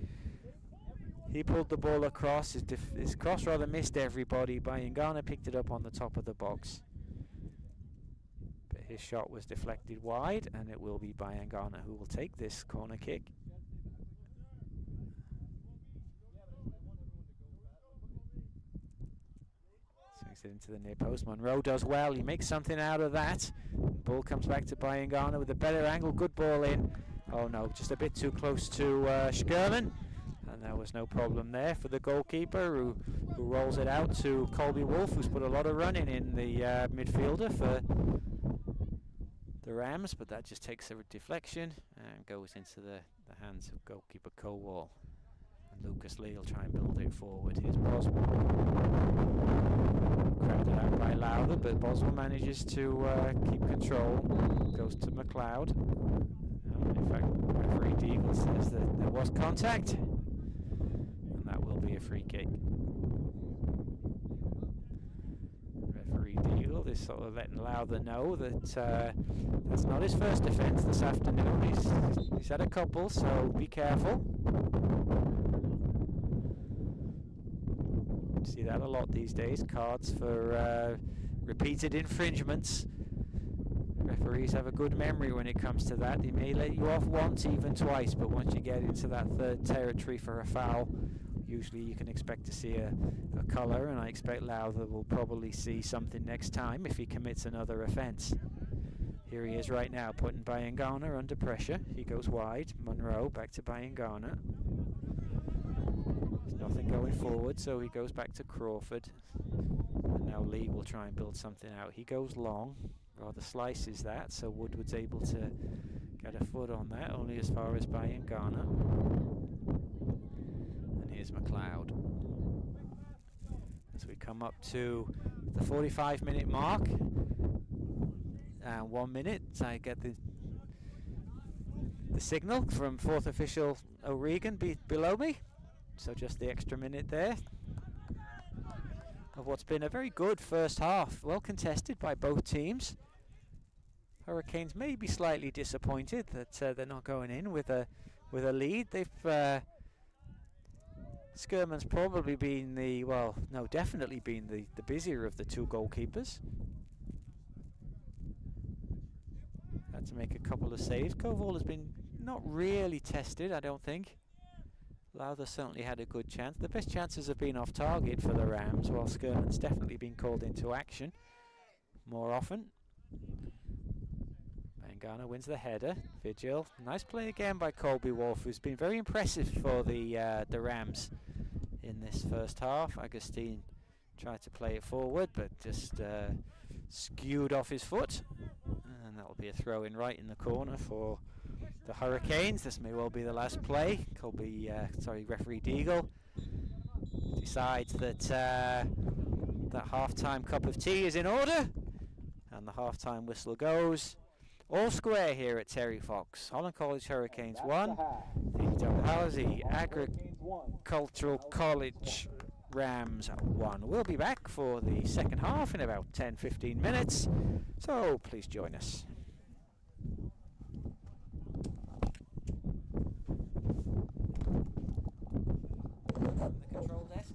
He pulled the ball across. His cross rather missed everybody. Bayangana picked it up on the top of the box. But his shot was deflected wide, and it will be Bayangana who will take this corner kick. Swings it into the near post. Monroe does well. He makes something out of that. Ball comes back to Bayangana with a better angle. Good ball in. Oh no, just a bit too close to Skirman. And there was no problem there for the goalkeeper who rolls it out to Colby Wolf, who's put a lot of running in the midfielder for the Rams, but that just takes a deflection and goes into the hands of goalkeeper Colwall. Lucas Lee will try and build it forward. Here's Boswell. Crowded out by Lowther, but Boswell manages to keep control. Goes to McLeod. In fact, referee Deagle says that there was contact, and that will be a free kick. Referee Deagle is sort of letting Lowther know that that's not his first offence this afternoon. He's had a couple, so be careful. See that a lot these days, cards for repeated infringements. Referees have a good memory when it comes to that. They may let you off once, even twice, but once you get into that third territory for a foul, usually you can expect to see a colour, and I expect Lowther will probably see something next time if he commits another offence. Here he is right now, putting Bayangana under pressure. He goes wide. Monroe back to Bayangana. There's nothing going forward, so he goes back to Crawford. And now Lee will try and build something out. He goes long, rather slices that, so Woodward's able to get a foot on that, only as far as Bayangana. And here's McLeod. As we come up to the 45-minute mark, and 1 minute, I get the signal from fourth official O'Regan below me, so just the extra minute there of what's been a very good first half, well contested by both teams. Hurricanes may be slightly disappointed that they're not going in with a lead. They've Skirman's probably been definitely been the busier of the two goalkeepers. Had to make a couple of saves. Koval has been not really tested, I don't think. Lowther certainly had a good chance. The best chances have been off target for the Rams, while Skirman's definitely been called into action more often. Bangana wins the header. Vigil, nice play again by Colby Wolf, who's been very impressive for the Rams in this first half. Agustin tried to play it forward, but just skewed off his foot, and that'll be a throw in right in the corner for the Hurricanes. This may well be the last play. Referee Deagle decides that that half-time cup of tea is in order, and the half-time whistle goes. All square here at Terry Fox. Holland College Hurricanes 1, the Dalhousie Agricultural College Rams 1. We'll be back for the second half in about 10-15 minutes, so please join us. The control desk.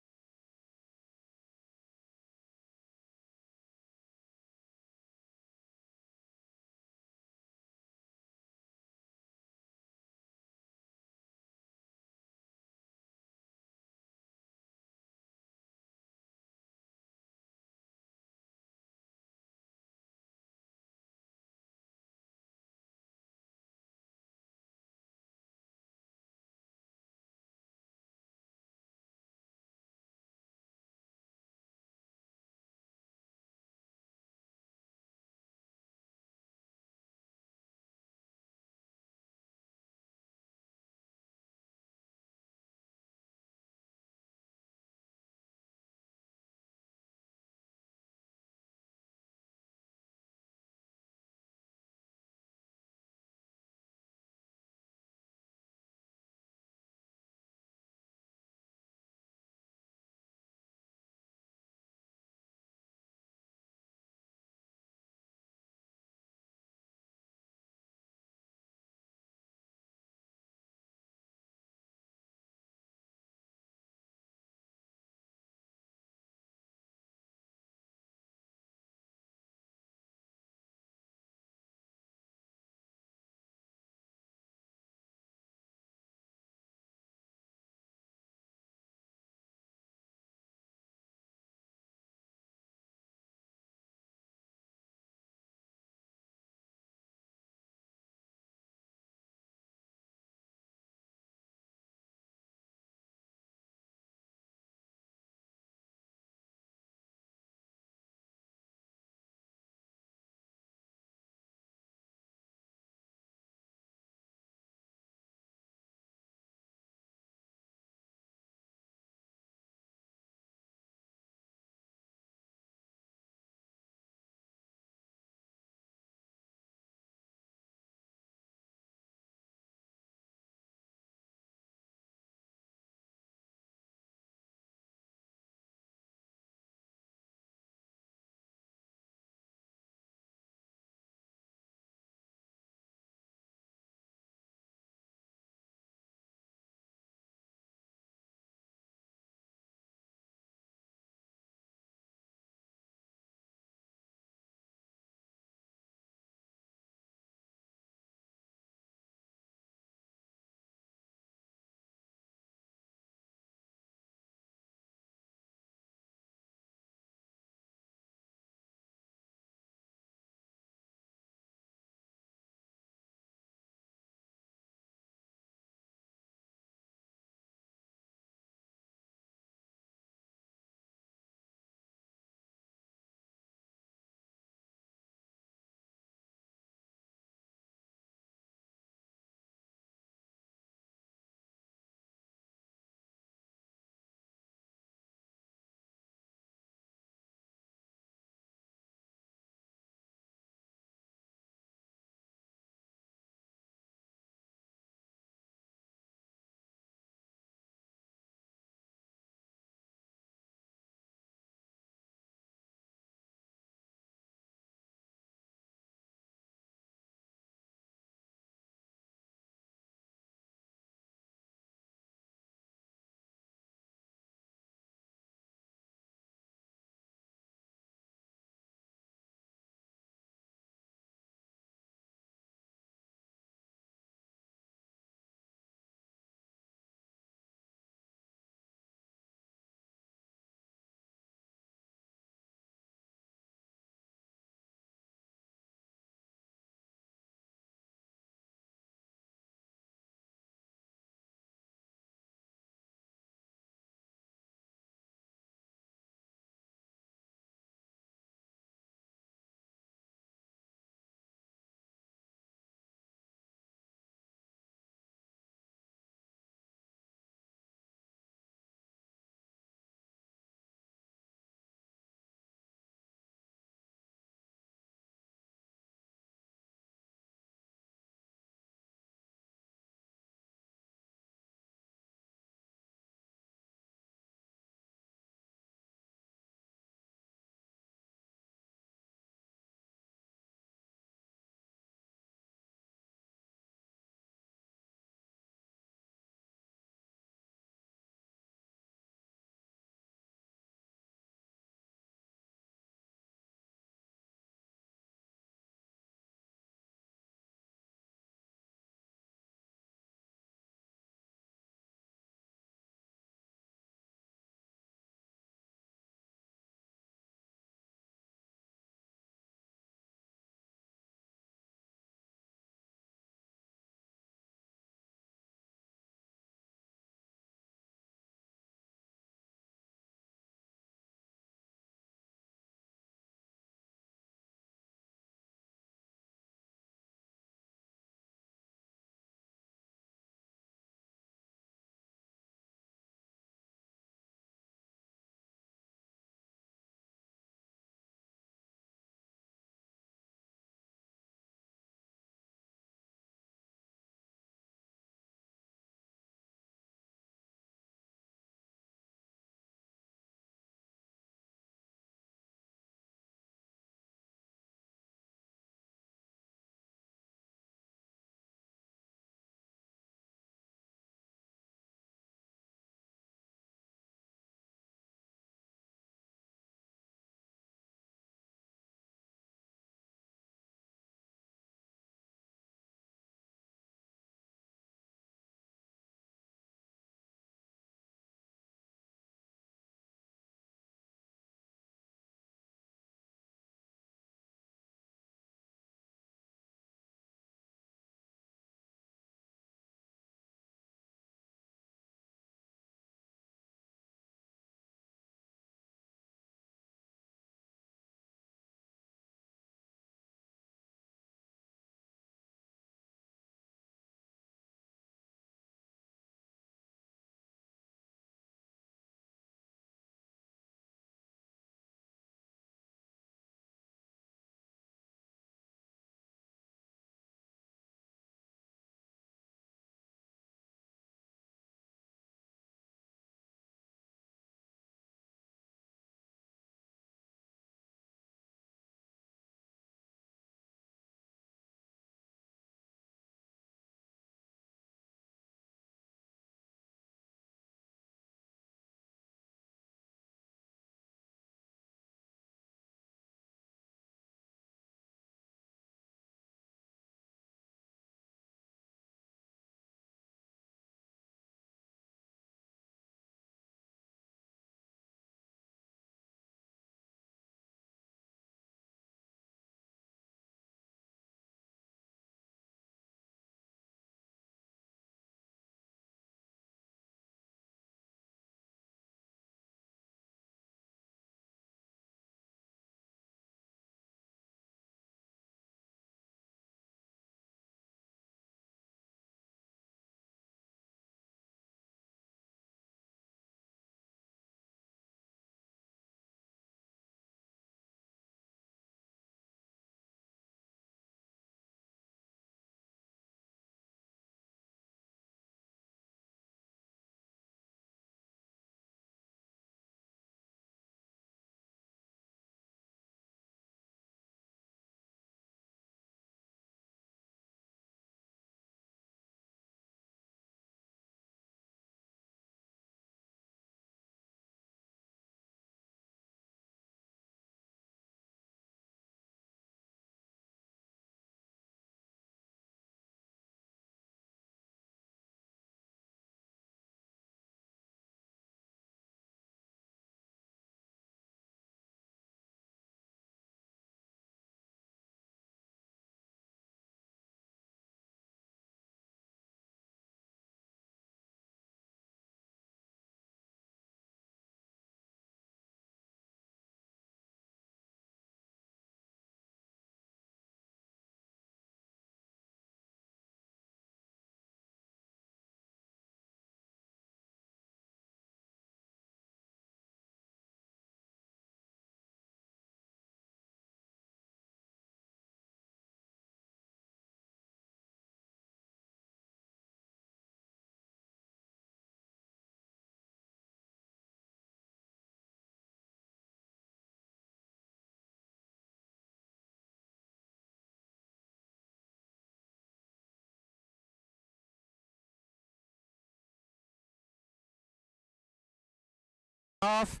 half.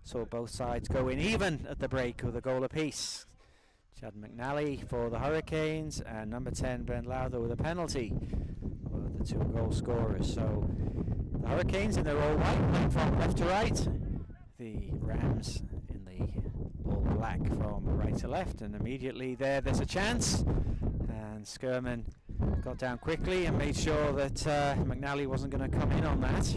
Saw both sides go in even at the break with a goal apiece. Chad McNally for the Hurricanes and number 10 Ben Lowther with a penalty were the 2 goal scorers. So the Hurricanes in their all white playing from left to right. The Rams in the all black from right to left, and immediately there's a chance, and Skirman got down quickly and made sure that McNally wasn't going to come in on that.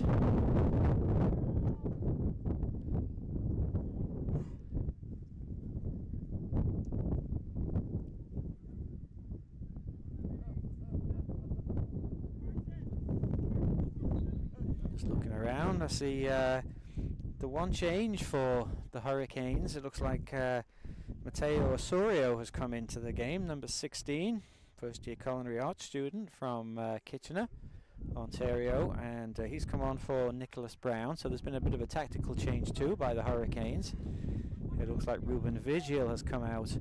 Just looking around, I see the one change for the Hurricanes. It looks like Mateo Osorio has come into the game, number 16, first-year culinary arts student from Kitchener, Ontario, and he's come on for Nicholas Brown. So there's been a bit of a tactical change too by the Hurricanes. It looks like Ruben Vigil has come out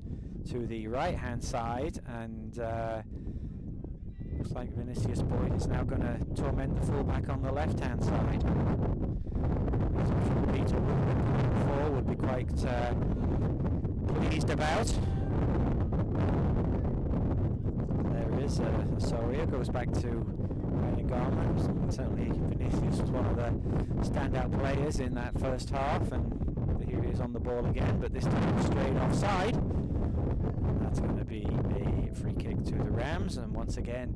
to the right-hand side, and looks like Vinicius Boyd is now going to torment the fullback on the left-hand side. Peter Woodward would be quite pleased about. There is Osorio, goes back to Garma. Certainly Vinicius was one of the standout players in that first half, and here he is on the ball again, but this time straight offside. And that's going to be a free kick to the Rams, and once again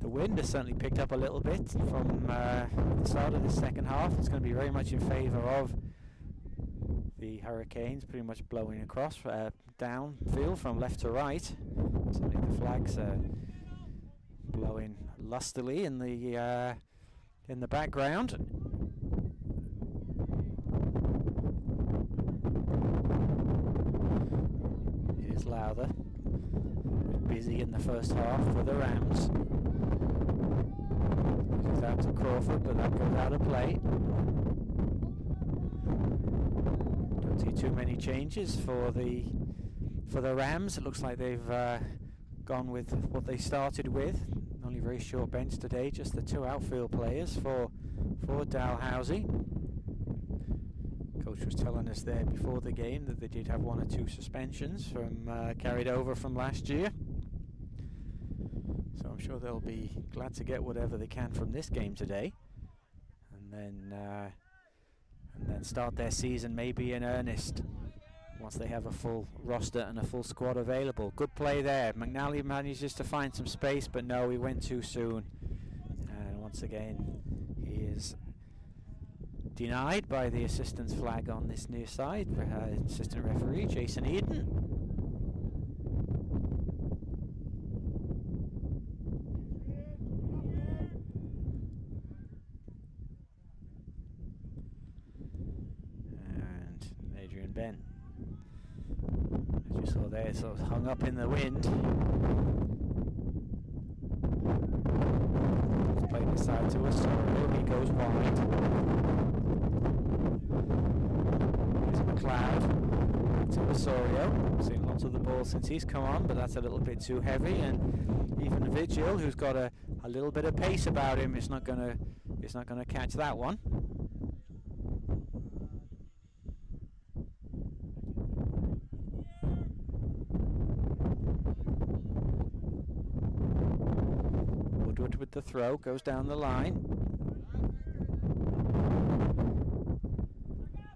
the wind has certainly picked up a little bit from the start of the second half. It's going to be very much in favour of the Hurricanes, pretty much blowing across downfield from left to right. Certainly the flags are blowing lustily in the background. Here's Lowther, busy in the first half for the Rams. He's out to Crawford, but that goes out of play. Don't see too many changes for the Rams. It looks like they've gone with what they started with. Only very short bench today, just the 2 outfield players for Dalhousie. Coach was telling us there before the game that they did have 1 or 2 suspensions from carried over from last year. So I'm sure they'll be glad to get whatever they can from this game today, and then start their season maybe in earnest once they have a full roster and a full squad available. Good play there. McNally manages to find some space, but no, he went too soon. And once again, he is denied by the assistant's flag on this near side. Assistant referee Jason Eden. And Adrian Bent, as you saw there, sort of hung up in the wind. He's played this side to Osorio, he goes wide. Here's McLeod, back to Osorio. Seen lots of the ball since he's come on, but that's a little bit too heavy, and even Vigil, who's got a little bit of pace about him, is not gonna catch that one. With the throw, goes down the line.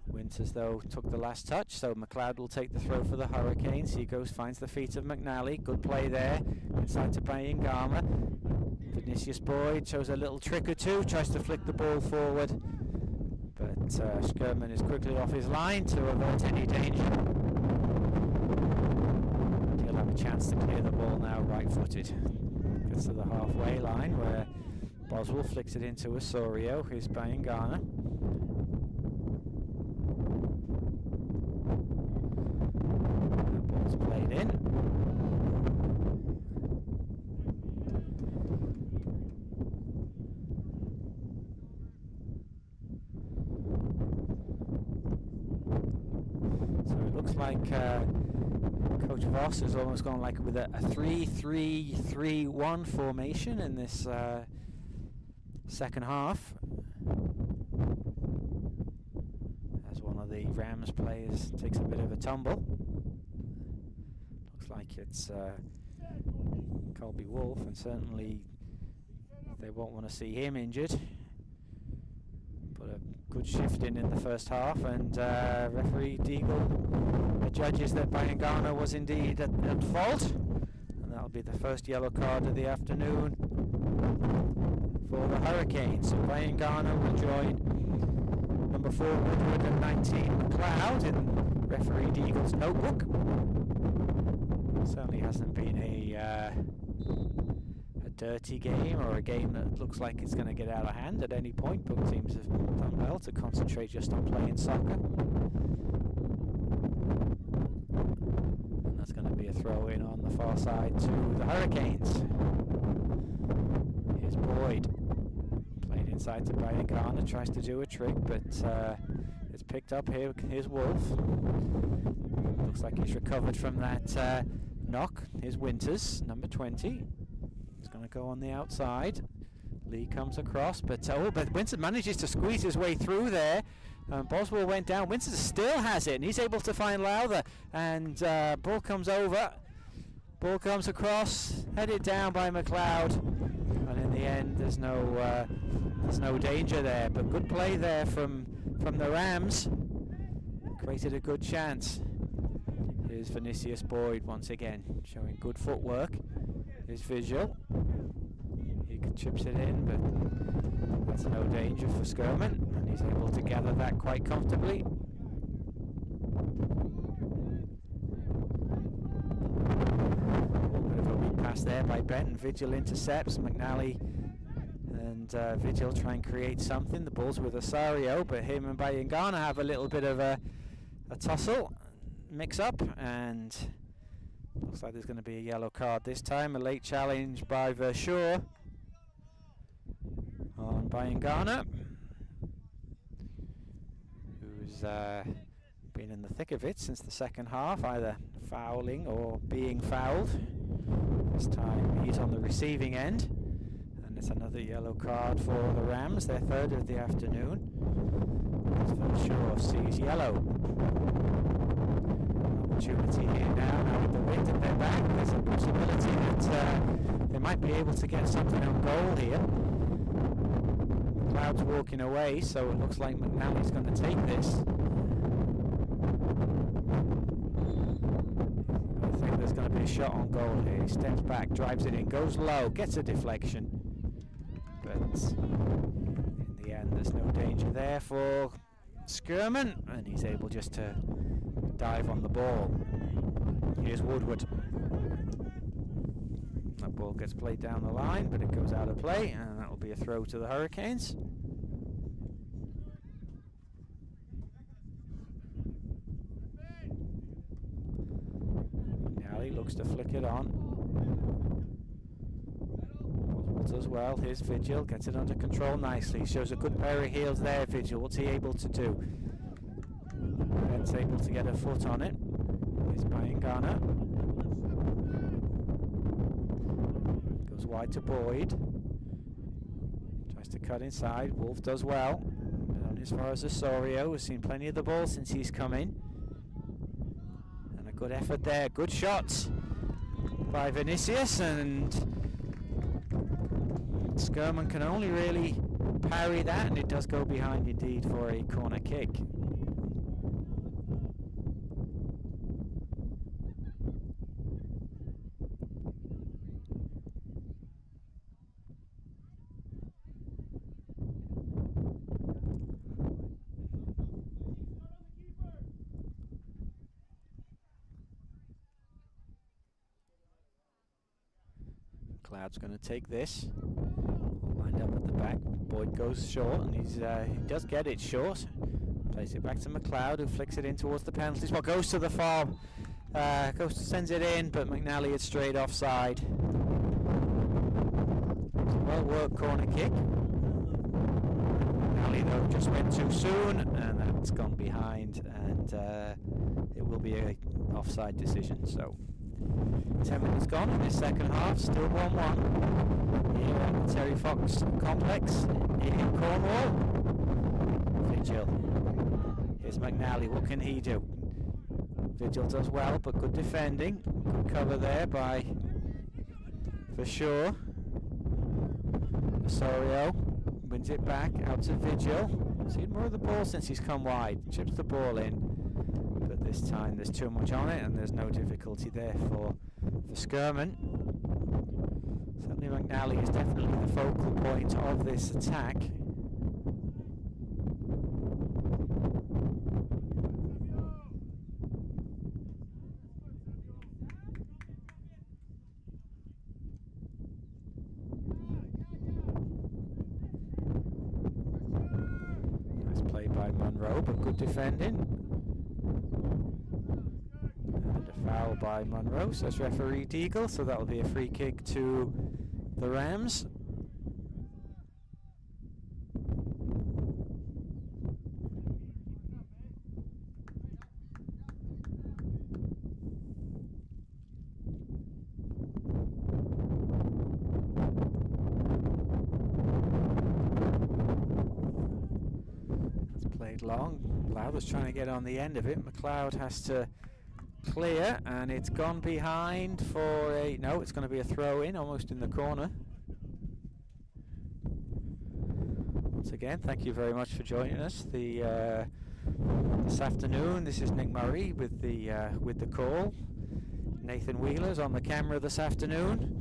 Winters though took the last touch, so McLeod will take the throw for the Hurricanes. He goes, finds the feet of McNally. Good play there, inside to Bayingama. Vinicius Boyd shows a little trick or two, tries to flick the ball forward, but Skirman is quickly off his line to avert any danger. And he'll have a chance to clear the ball now, right-footed. Gets to the halfway line where Boswell flicks it into Osorio. Here's Bayingana. That ball's played in. So it looks like Coach Voss has almost gone like with a 3-3-3-1 formation in this second half. the Rams players takes a bit of a tumble. Looks like it's Colby Wolf, and certainly they won't want to see him injured. But a good shift in the first half, and referee Deagle judges that Bayangana was indeed at fault, and that'll be the first yellow card of the afternoon for the Hurricanes. So Bayangana will join number 4 Woodward and 19 McLeod in referee Deagle's notebook. Certainly hasn't been a dirty game, or a game that looks like it's going to get out of hand at any point. Both teams have done well to concentrate just on playing soccer. And that's going to be a throw in on the far side to the Hurricanes. Here's Boyd. Played inside to Bayangana, tries to do a trick, but it's picked up here. Here's Wolf. Looks like he's recovered from that knock. Here's Winters, number 20. He's going to go on the outside. Lee comes across, but Winters manages to squeeze his way through there. Boswell went down. Winters still has it, and he's able to find Lowther. And ball comes over. Ball comes across, headed down by McLeod. And in the end, there's no danger there. But good play there from the Rams. Created a good chance. Here's Vinicius Boyd once again, showing good footwork. Here's Vigil. He chips it in, but that's no danger for Skirman, and he's able to gather that quite comfortably. A little bit of a weak pass there by Benton. Vigil intercepts. McNally and Vigil try and create something. The ball's with Osario, but him and Bayangana have a little bit of a tussle, mix up, and looks like there's going to be a yellow card this time. A late challenge by Verschure on Bayangana, who's been in the thick of it since the second half, either fouling or being fouled. This time he's on the receiving end, and it's another yellow card for the Rams, their third of the afternoon. Verschure sees yellow. Opportunity here now with the wind at their back. There's a possibility that they might be able to get something on goal here. McLeod's walking away, so it looks like McNally's going to take this. I think there's going to be a shot on goal here. He steps back, drives it in, goes low, gets a deflection. But in the end, there's no danger there for Skirman, and he's able just to dive on the ball. Here's Woodward. That ball gets played down the line, but it goes out of play, and that will be a throw to the Hurricanes. McNally looks to flick it on. Oswald as well. Here's Vigil, gets it under control nicely. Shows a good pair of heels there, Vigil. What's he able to do? Ben's able to get a foot on it. Here's Bayangana. Goes wide to Boyd. Tries to cut inside. Wolf does well. And as far as Osorio, we've seen plenty of the ball since he's come in. And a good effort there. Good shots by Vinicius, and Skirman can only really parry that, and it does go behind indeed for a corner kick. Cloud's going to take this. Lined up at the back. Boyd goes short, and he does get it short. Plays it back to McLeod, who flicks it in towards the penalty spot. Goes to the far, sends it in, but McNally is straight offside. It's a well-worked corner kick. McNally though just went too soon, and that's gone behind, and it will be a offside decision. So 10 minutes gone in this second half, still 1-1 here at the Terry Fox Complex in Cornwall. Vigil. Here's McNally, what can he do? Vigil does well, but good defending. Good cover there by, for sure, Osorio. Wins it back, out to Vigil. Seen more of the ball since he's come wide. Chips the ball in, but this time there's too much on it, and there's no difficulty there for Skirman. Certainly McNally is definitely the focal point of this attack. But good defending. And a foul by Monroe, says referee Deagle, so that'll be a free kick to the Rams. Long. Lowther's trying to get on the end of it. McLeod has to clear, and it's gone behind for a... No, it's going to be a throw-in, almost in the corner. Once again, thank you very much for joining us this afternoon. This is Nick Murray with the call. Nathan Wheeler's on the camera this afternoon,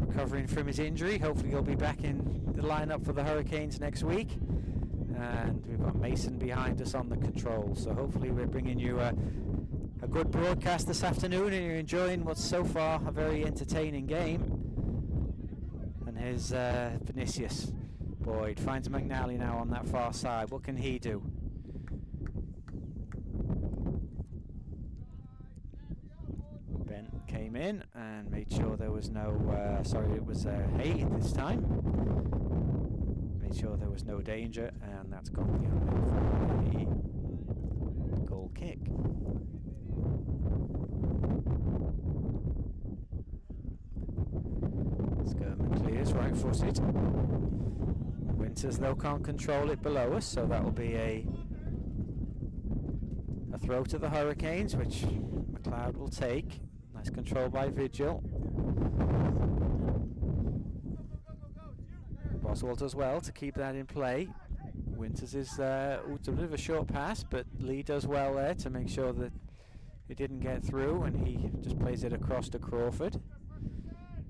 recovering from his injury. Hopefully he'll be back in the lineup for the Hurricanes next week. And we've got Mason behind us on the controls, so hopefully we're bringing you a good broadcast this afternoon and you're enjoying what's so far a very entertaining game. And here's Vinicius Boyd finds McNally now on that far side. What can he do? Ben came in and made sure there was no it was Hay this time. Made sure there was no danger, and that's gone behind for the goal kick. Skirman clears, right-footed. Winters, though, can't control it below us, so that will be a throw to the Hurricanes, which McLeod will take. Nice control by Vigil. Oswald does well to keep that in play. Winters is it's a bit of a short pass, but Lee does well there to make sure that it didn't get through, and he just plays it across to Crawford.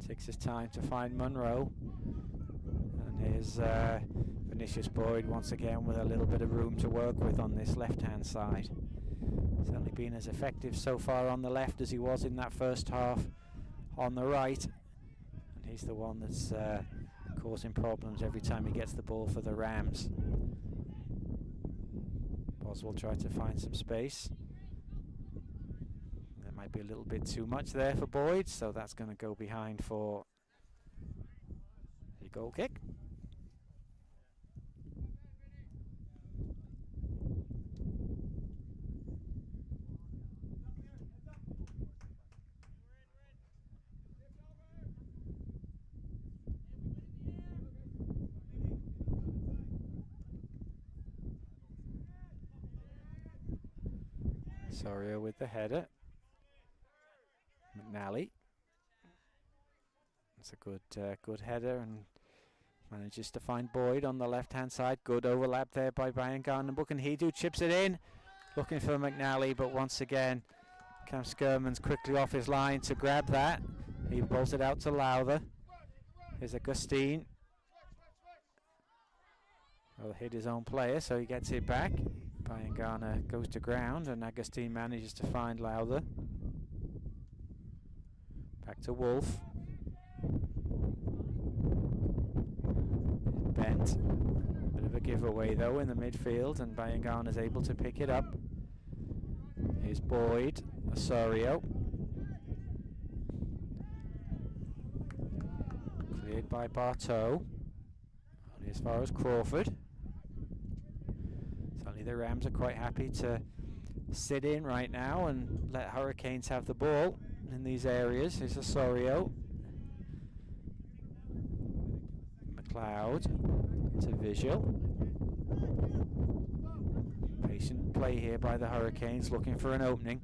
Takes his time to find Monroe, and here's Vinicius Boyd once again with a little bit of room to work with on this left-hand side. Certainly been as effective so far on the left as he was in that first half on the right, and he's the one that's causing problems every time he gets the ball for the Rams. Oswald tried to find some space. That might be a little bit too much there for Boyd, so that's going to go behind for a goal kick. Osorio with the header. McNally. It's a good header, and manages to find Boyd on the left-hand side. Good overlap there by Brian Garner. What can he do? Chips it in. Looking for McNally, but once again, Cam Skirman's quickly off his line to grab that. He bolts it out to Lowther. Here's Augustine. Well, hit his own player, so he gets it back. Brian Garner goes to ground, and Augustine manages to find Lowther. Back to Wolf. Bent. Bit of a giveaway though in the midfield, and Brian Garner's able to pick it up. Here's Boyd. Osorio. Cleared by Bartow. Only as far as Crawford. Certainly the Rams are quite happy to sit in right now and let Hurricanes have the ball in these areas. Here's Osorio. McLeod to Vigil. Decent play here by the Hurricanes, looking for an opening.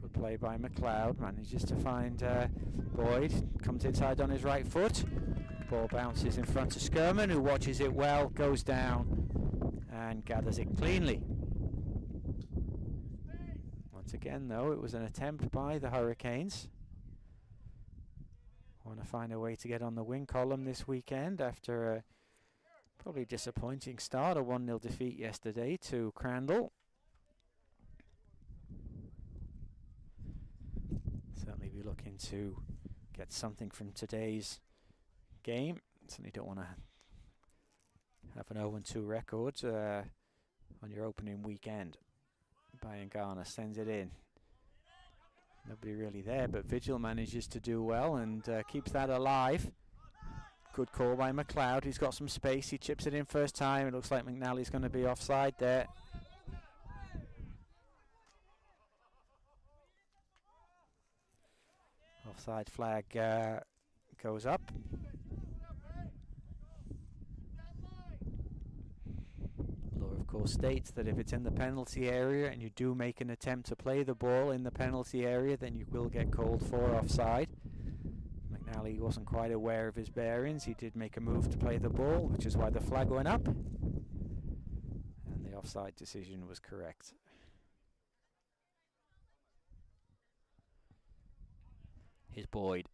Good play by McLeod, manages to find Boyd, comes inside on his right foot. Ball bounces in front of Skirman, who watches it well, goes down and gathers it cleanly. Once again though, it was an attempt by the Hurricanes. Want to find a way to get on the win column this weekend after a probably disappointing start, a 1-0 defeat yesterday to Crandall. Certainly be looking to get something from today's game. Certainly don't want to have an 0-2 record on your opening weekend. Bayangana sends it in. Nobody really there, but Vigil manages to do well and keeps that alive. Good call by McLeod. He's got some space. He chips it in first time. It looks like McNally's going to be offside there. Offside flag goes up. Law, of course, states that if it's in the penalty area and you do make an attempt to play the ball in the penalty area, then you will get called for offside. McNally wasn't quite aware of his bearings. He did make a move to play the ball, which is why the flag went up. And the offside decision was correct. Here's Boyd.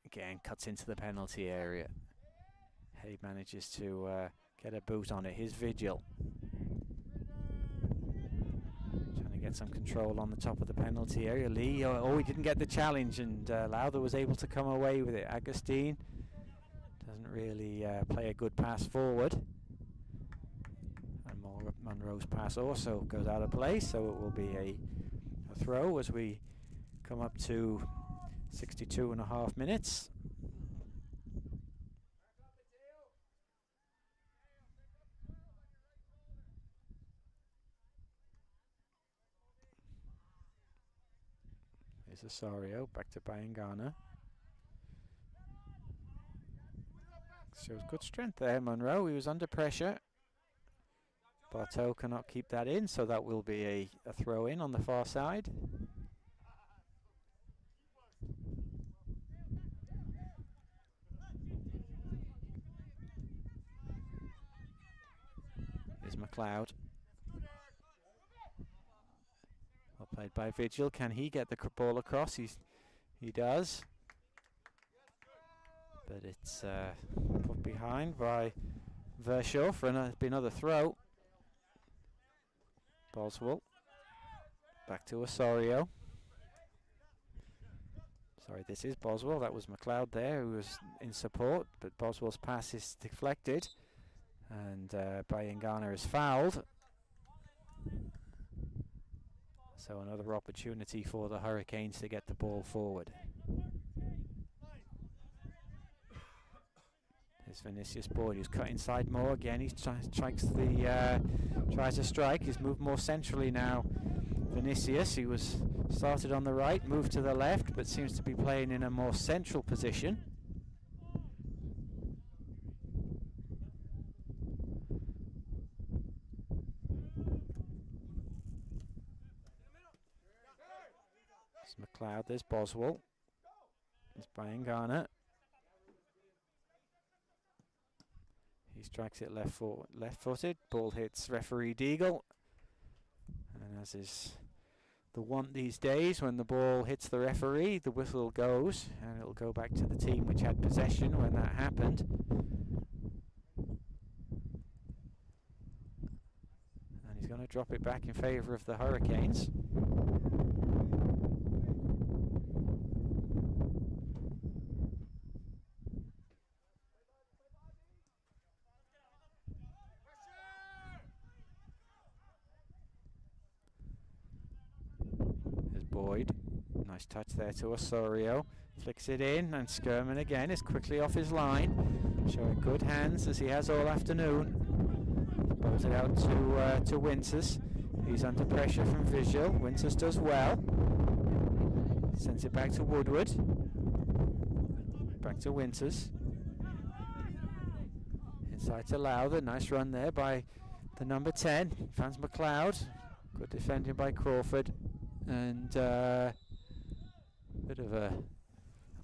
Again, cuts into the penalty area. He manages to get a boot on it. Here's Vigil. Trying to get some control on the top of the penalty area. Lee, he didn't get the challenge, and Lowther was able to come away with it. Agustin doesn't really play a good pass forward. And Monroe's pass also goes out of play, so it will be a throw as we come up to 62.5 minutes. Here's Osorio, back to Bayangana. Shows good strength there, Monroe. He was under pressure. Bartow cannot keep that in, so that will be a throw in on the far side. Here's McLeod. Well played by Vigil. Can he get the ball across? He does. But it's put behind by Verschow for another throw. Boswell. Back to Osorio. Sorry, this is Boswell. That was McLeod there who was in support, but Boswell's pass is deflected. And Bayangana is fouled. So another opportunity for the Hurricanes to get the ball forward. There's Vinicius Boyd, who's cut inside more again. He tries to strike. He's moved more centrally now. Vinicius, he was started on the right, moved to the left, but seems to be playing in a more central position. McLeod, there's Boswell. There's Bayangana. He strikes it left-footed. Ball hits referee Deagle. And as is the want these days, when the ball hits the referee, the whistle goes, and it'll go back to the team which had possession when that happened. And he's going to drop it back in favour of the Hurricanes. Boyd, nice touch there to Osorio, flicks it in, and Skirman again is quickly off his line, showing good hands as he has all afternoon. Balls it out to Winters. He's under pressure from Vigil. Winters does well. Sends it back to Woodward. Back to Winters. Inside to Lowther. Nice run there by the number 10, Vance McLeod. Good defending by Crawford. And bit of a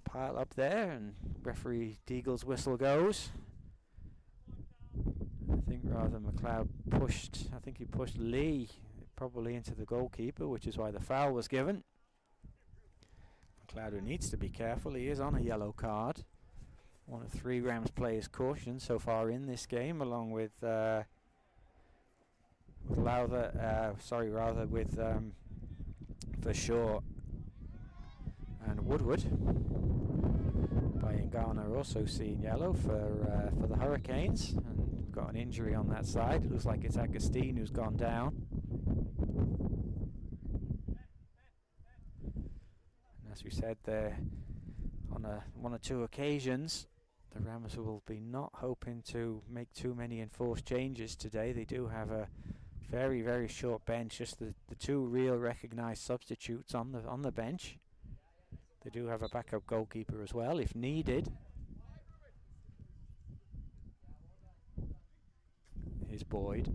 pile up there, and referee Deagle's whistle goes. I think rather McLeod pushed, I think he pushed Lee probably into the goalkeeper, which is why the foul was given. McLeod, who needs to be careful, he is on a yellow card. One of 3 Rams players cautioned so far in this game, along with Lowther, with Verschaw and Woodward. Bayangana also seeing yellow for the Hurricanes, and got an injury on that side. It looks like it's Agustin who's gone down. And as we said there, on one or two occasions, the Rams will be not hoping to make too many enforced changes today. They do have a very, very short bench, just the 2 real recognised substitutes on the bench. They do have a backup goalkeeper as well, if needed. Here's Boyd.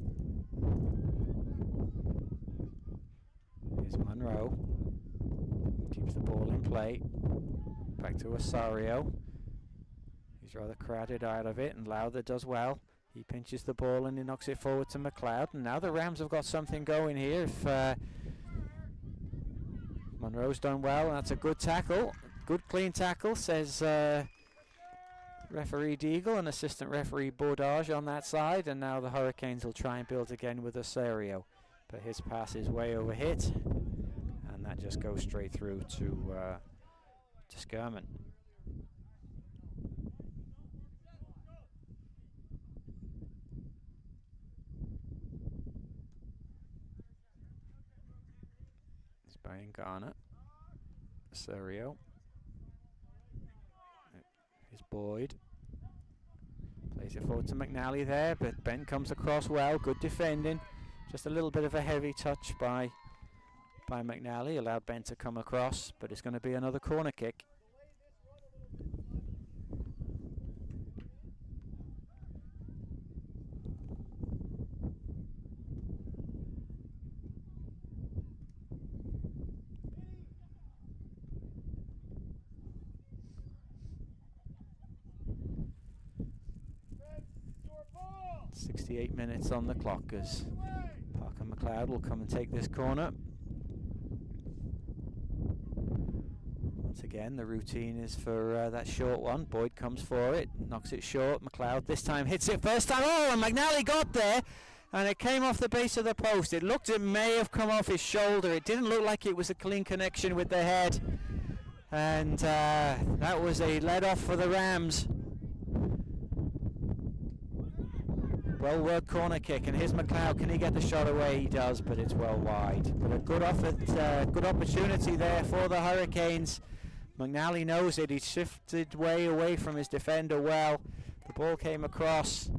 Here's Monroe. Keeps the ball in play. Back to Osorio. He's rather crowded out of it, and Lowther does well. He pinches the ball and he knocks it forward to McLeod. And now the Rams have got something going here. If Monroe's done well, and that's a good tackle. Good clean tackle, says referee Deagle and assistant referee Bordage on that side. And now the Hurricanes will try and build again with Osorio. But his pass is way overhit. And that just goes straight through to Skirman. Bayangana, Osorio, here's Boyd, plays it forward to McNally there, but Ben comes across well, good defending, just a little bit of a heavy touch by McNally, allowed Ben to come across, but it's going to be another corner kick. .8 minutes on the clock as Parker McLeod will come and take this corner. Once again, the routine is for that short one. Boyd comes for it, knocks it short. McLeod this time hits it first time. Oh, and McNally got there, and it came off the base of the post. It looked, it may have come off his shoulder. It didn't look like it was a clean connection with the head. And that was a let-off for the Rams. Well-worked corner kick, and here's McLeod. Can he get the shot away? He does, but it's well wide. But a good opportunity there for the Hurricanes. McNally knows it. He shifted way away from his defender well. The ball came across,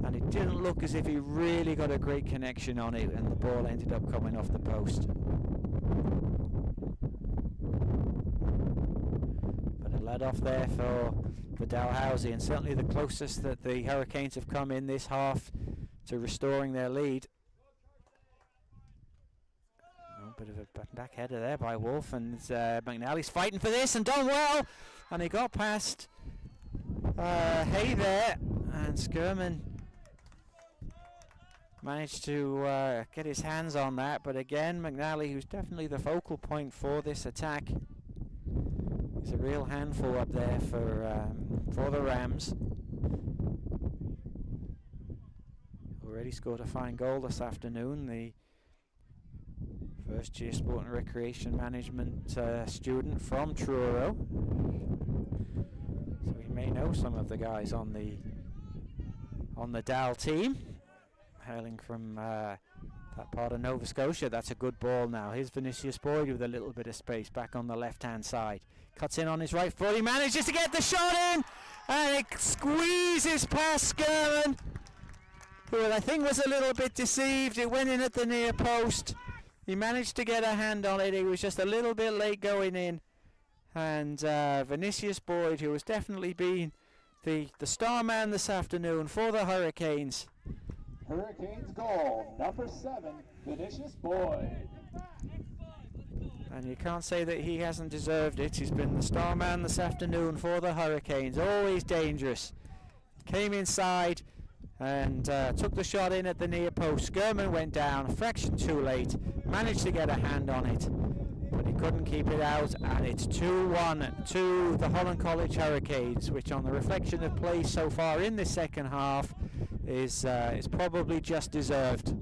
and it didn't look as if he really got a great connection on it, and the ball ended up coming off the post. But a let off there for Dalhousie, and certainly the closest that the Hurricanes have come in this half to restoring their lead. A bit of a back header there by Wolf, and McNally's fighting for this and done well, and he got past Hay there, and Skirman managed to get his hands on that. But again, McNally, who's definitely the focal point for this attack, is a real handful up there for the Rams. Already scored a fine goal this afternoon. The first year Sport and Recreation Management student from Truro. So we may know some of the guys on the DAL team, hailing from that part of Nova Scotia. That's a good ball now. Here's Vinicius Boyd with a little bit of space back on the left-hand side. Cuts in on his right foot. He manages to get the shot in, and it squeezes past Skirman, who I think was a little bit deceived. It went in at the near post. He managed to get a hand on it. He was just a little bit late going in. And Vinicius Boyd, who has definitely been the star man this afternoon for the Hurricanes, Hurricanes goal, number 7, Vinicius Boyd. And you can't say that he hasn't deserved it. He's been the star man this afternoon for the Hurricanes. Always dangerous. Came inside and took the shot in at the near post. Skirman went down a fraction too late. Managed to get a hand on it, but he couldn't keep it out. And it's 2-1 to the Holland College Hurricanes, which on the reflection of play so far in this second half is probably just deserved.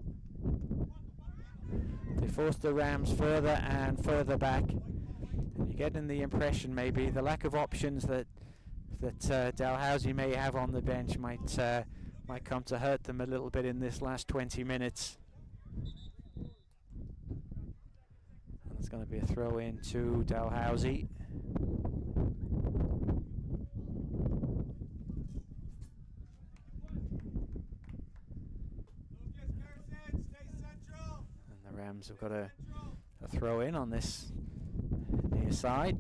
They forced the Rams further and further back, and you're getting the impression maybe the lack of options that Dalhousie may have on the bench might come to hurt them a little bit in this last 20 minutes. And it's going to be a throw in to Dalhousie. Rams have got a throw in on this near side.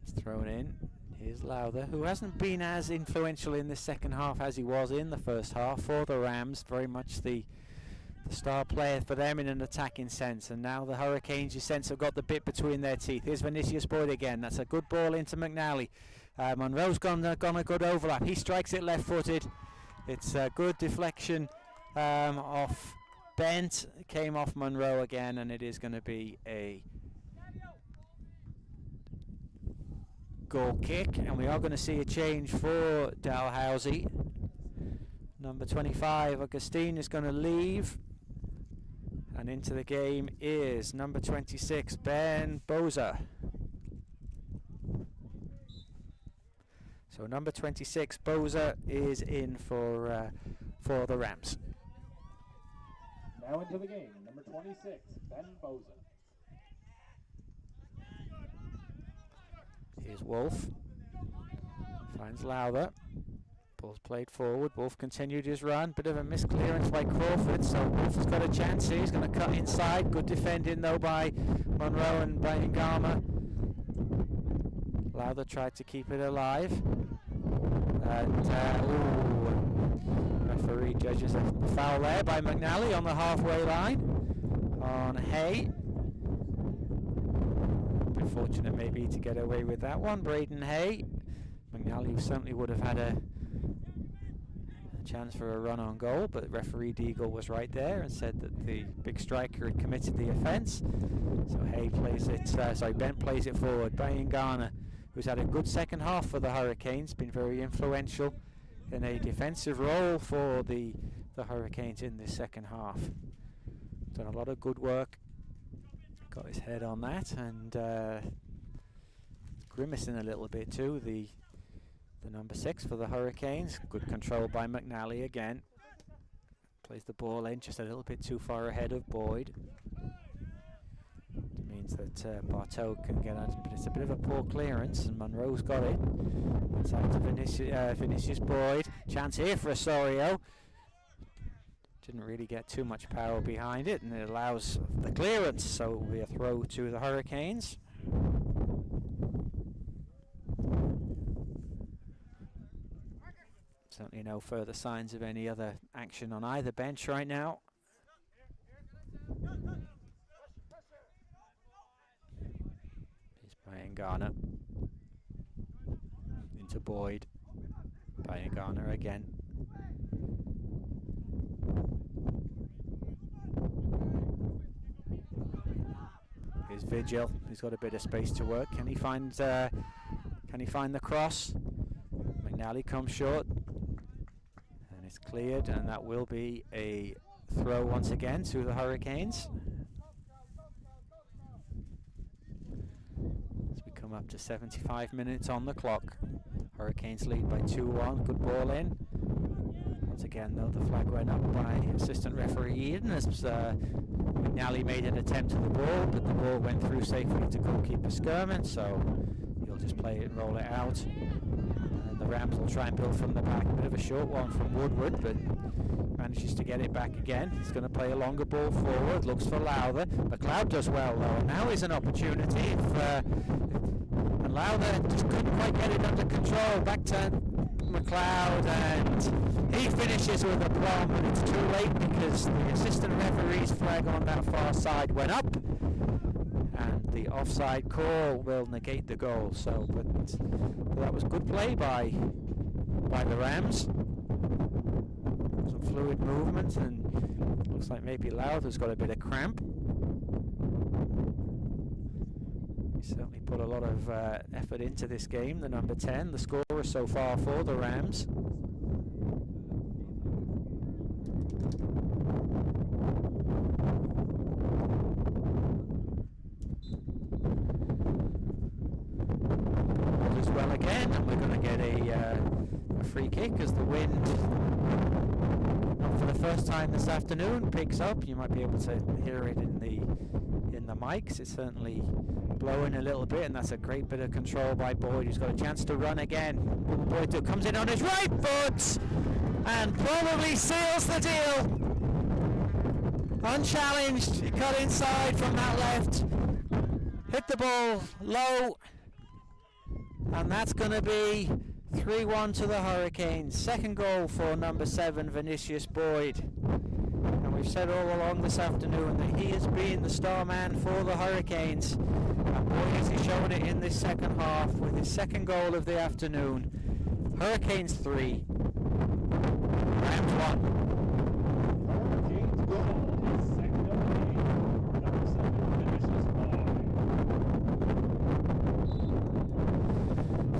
It's thrown in. Here's Lowther, who hasn't been as influential in this second half as he was in the first half for the Rams. Very much the star player for them in an attacking sense. And now the Hurricanes, you sense, have got the bit between their teeth. Here's Vinicius Boyd again. That's a good ball into McNally. Monroe's gone a good overlap. He strikes it left-footed. It's a good deflection off Bent, came off Monroe again, and it is going to be a goal kick, and we are going to see a change for Dalhousie. Number 25, Augustine, is going to leave, and into the game is number 26, Ben Boza. So number 26, Boza, is in for the Rams. Now into the game, number 26, Ben Boza. Here's Wolf. Finds Lowther. Ball's played forward. Wolf continued his run. Bit of a misclearance by Crawford, so Wolf has got a chance here. He's going to cut inside. Good defending though by Monroe and by Ngama. Lowther tried to keep it alive. And referee judges a foul there by McNally on the halfway line on Hay. Bit fortunate maybe to get away with that one. Braden Hay. McNally certainly would have had a chance for a run on goal, but referee Deagle was right there and said that the big striker had committed the offence. So Hay plays it, Bent plays it forward. Brian Garner, who's had a good second half for the Hurricanes, been very influential in a defensive role for the Hurricanes in this second half. Done a lot of good work. Got his head on that, and grimacing a little bit too. The number 6 for the Hurricanes. Good control by McNally again. Plays the ball in just a little bit too far ahead of Boyd. It means that Bartow can get out, but it's a bit of a poor clearance, and Monroe's got it. Inside to Vinicius Boyd. Chance here for Osorio. Didn't really get too much power behind it, and it allows the clearance, so it'll be a throw to the Hurricanes. Certainly no further signs of any other action on either bench right now. Here's Brian Garner. Into Boyd. Brian Garner again. Here's Vigil. He's got a bit of space to work. Can he find the cross? McNally comes short. And it's cleared, and that will be a throw once again to the Hurricanes. As we come up to 75 minutes on the clock. Hurricanes lead by 2-1. Good ball in. Once again, though, the flag went up by assistant referee Eden as McNally made an attempt at the ball, but the ball went through safely to goalkeeper Skirman, so he'll just play it and roll it out. And the Rams will try and build from the back. A bit of a short one from Woodward, but manages to get it back again. He's going to play a longer ball forward, looks for Lowther. McLeod does well, though, and now is an opportunity. And Lowther just couldn't quite get it under control. Back to McLeod, and he finishes with a plum, and it's too late because the assistant referee's flag on that far side went up, and the offside call will negate the goal. So, but that was good play by the Rams. Some fluid movement, and looks like maybe Loud has got a bit of cramp. He certainly put a lot of effort into this game, the number 10, the scorer so far for the Rams. Ball as well again, and we're going to get a free kick as the wind, not for the first time this afternoon, picks up. You might be able to hear it in the mics. It's certainly blowing a little bit, and that's a great bit of control by Boyd, who's got a chance to run again. What will Boyd do? Comes in on his right foot and probably seals the deal. Unchallenged, he cut inside from that left, hit the ball low, and that's going to be 3-1 to the Hurricanes. Second goal for number 7, Vinicius Boyd. And we've said all along this afternoon that he has been the star man for the Hurricanes. And boy, has he shown it in this second half with his second goal of the afternoon. Hurricanes 3, Rams 1. Hurricanes goal, his second of the game. Number 7 finishes by.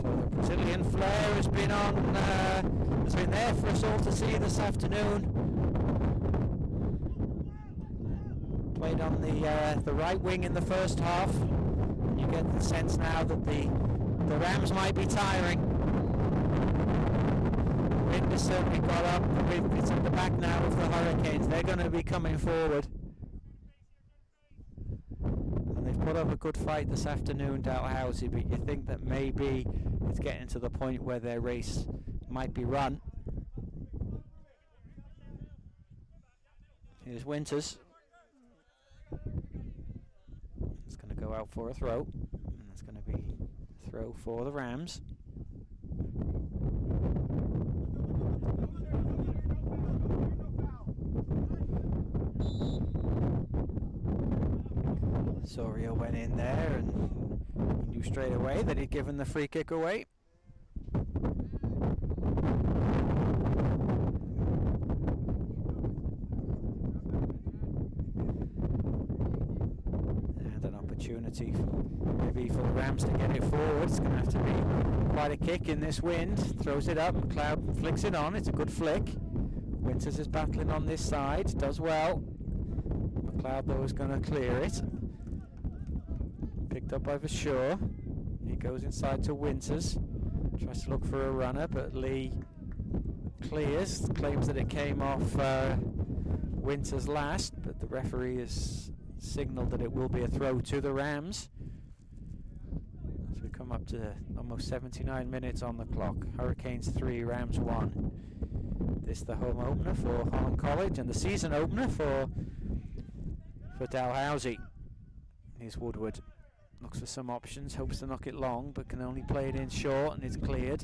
So the Brazilian flair has been there for us all to see this afternoon. Played on the right wing in the first half. You get the sense now that the Rams might be tiring. The wind has certainly got up. It's at the back now of the Hurricanes. They're going to be coming forward. And they've put up a good fight this afternoon, Dalhousie, but you think that maybe it's getting to the point where their race might be run. Here's Winters. It's going to go out for a throw, and it's going to be a throw for the Rams. Soria went in there, and he knew straight away that he'd given the free kick away. Opportunity maybe for the Rams to get it forward. It's going to have to be quite a kick in this wind. Throws it up, McLeod flicks it on. It's a good flick. Winters is battling on this side, does well. McLeod though is going to clear it. Picked up by Verschure. He goes inside to Winters, tries to look for a runner, but Lee clears, claims that it came off Winters last, but the referee has signaled that it will be a throw to the Rams. So we come up to almost 79 minutes on the clock. Hurricanes 3, Rams 1. This the home opener for Holland College and the season opener for Dalhousie. Here's Woodward. Looks for some options, hopes to knock it long, but can only play it in short, and it's cleared.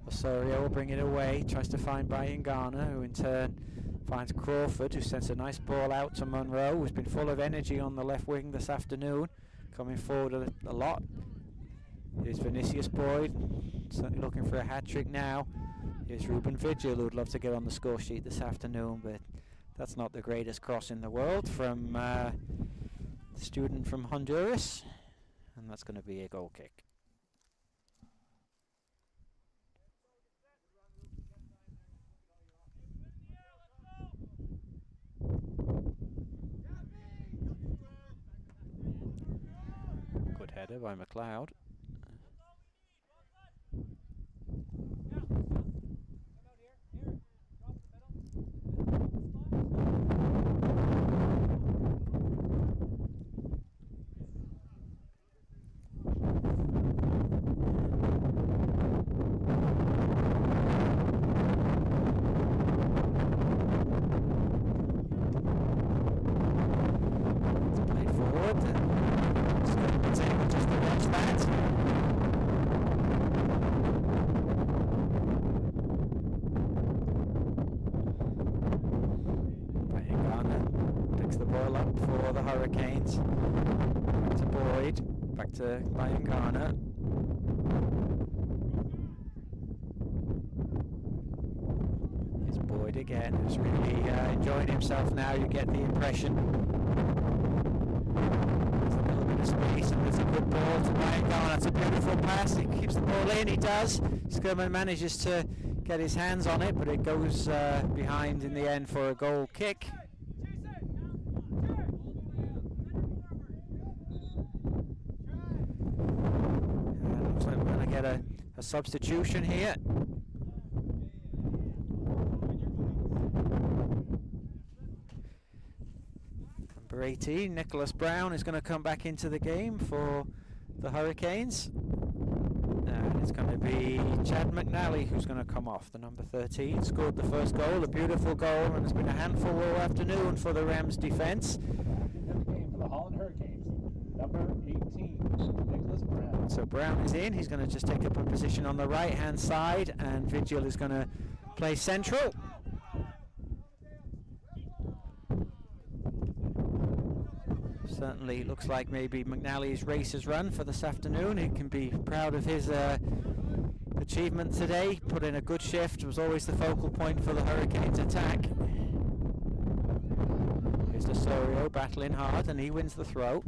Osorio will bring it away, tries to find Bayangana, who in turn finds Crawford, who sends a nice ball out to Monroe, who's been full of energy on the left wing this afternoon, coming forward a lot. Here's Vinicius Boyd, certainly looking for a hat-trick now. Here's Ruben Vigil, who would love to get on the score sheet this afternoon, but that's not the greatest cross in the world from the student from Honduras, and that's going to be a goal kick. Good header by McLeod. Hurricanes. Back to Boyd, back to Bayangana. Here's Boyd again, who's really enjoying himself now, you get the impression. There's a little bit of space and there's a good ball to Bayangana. It's a beautiful pass, he keeps the ball in, he does. Skirman manages to get his hands on it, but it goes behind in the end for a goal kick. Looks like we're going to get a substitution here. Number 18, Nicholas Brown, is going to come back into the game for the Hurricanes. And it's going to be Chad McNally who's going to come off. The number 13 scored the first goal, a beautiful goal, and it's been a handful all afternoon for the Rams defense. In the game for the Holland Hurricanes, number 18, Nicholas Brown. So Brown is in, he's going to just take up a position on the right hand side, and Vigil is going to play central. Certainly looks like maybe McNally's race has run for this afternoon. He can be proud of his achievement today. Put in a good shift, was always the focal point for the Hurricanes attack. Here's Osorio battling hard and he wins the throw.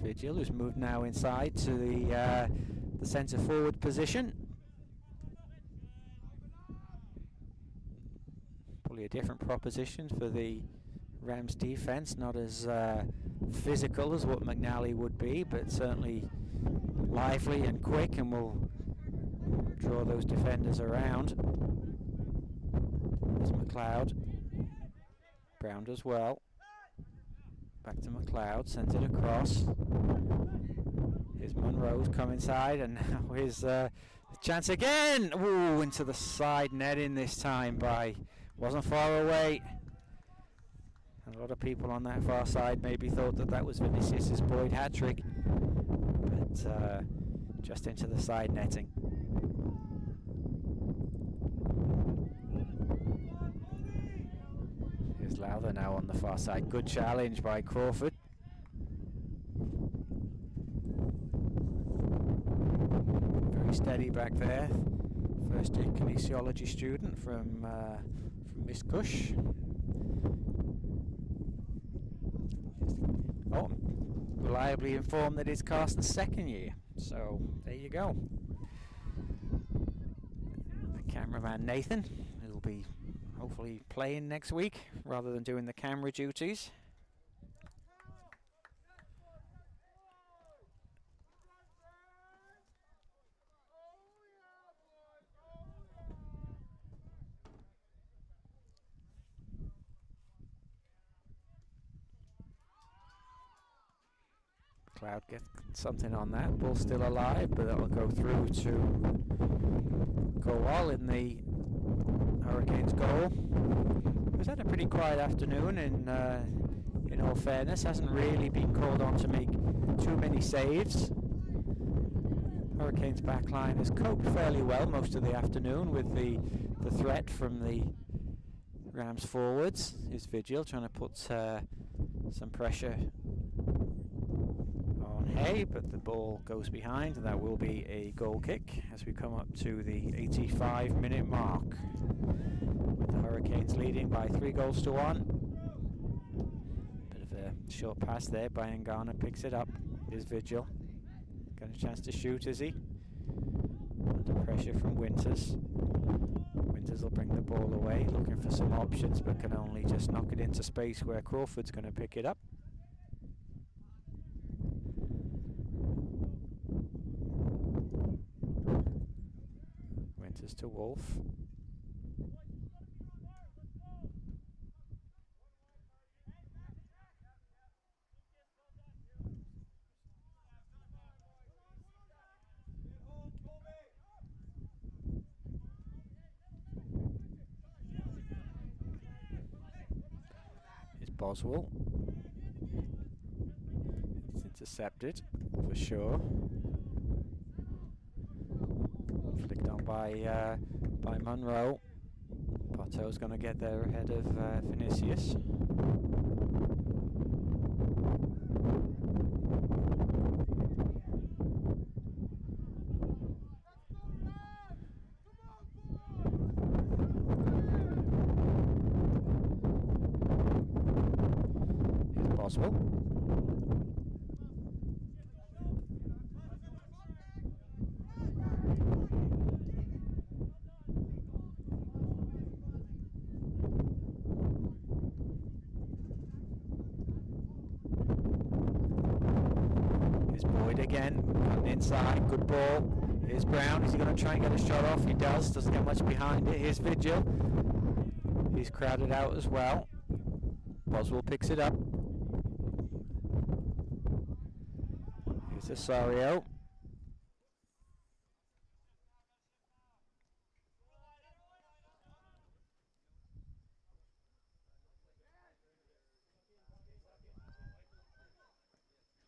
Vigil, who's moved now inside to the centre forward position. Probably a different proposition for the Rams defence, not as physical as what McNally would be, but certainly lively and quick, and will draw those defenders around. There's McLeod. Brown does well. Back to McLeod, sends it across. Here's Monroe's come inside, and now here's the chance again. Ooh, into the side netting this time by, wasn't far away. A lot of people on that far side maybe thought that that was Vinicius's Boyd hat-trick, but just into the side netting. Here's Lowther now on the far side. Good challenge by Crawford. Very steady back there. First year kinesiology student from Miss Cush. Oh, reliably informed that it's Carson's second year. So there you go. The cameraman Nathan, it'll be hopefully playing next week rather than doing the camera duties. Cloud gets something on that. Ball's still alive, but that'll go through to Kowal in the Hurricanes goal. Who's had a pretty quiet afternoon in all fairness. Hasn't really been called on to make too many saves. Hurricanes backline has coped fairly well most of the afternoon with the threat from the Rams forwards. Here's Vigil trying to put some pressure on Hay, but the ball goes behind, and that will be a goal kick as we come up to the 85-minute mark, with the Hurricanes leading by 3-1. Bit of a short pass there. Bayangana picks it up. Here's Vigil. Got a chance to shoot, is he? Under pressure from Winters. Winters will bring the ball away, looking for some options, but can only just knock it into space where Crawford's going to pick it up. Winters to Wolf. Here's Boswell. Intercepted for sure. Flicked on by Monroe. Potto's going to get there ahead of Vinicius. Here's Boswell. Again, cutting inside, good ball. Here's Brown, is he going to try and get a shot off? He does, doesn't get much behind it. Here's Vigil, he's crowded out as well. Boswell picks it up. Here's Osorio.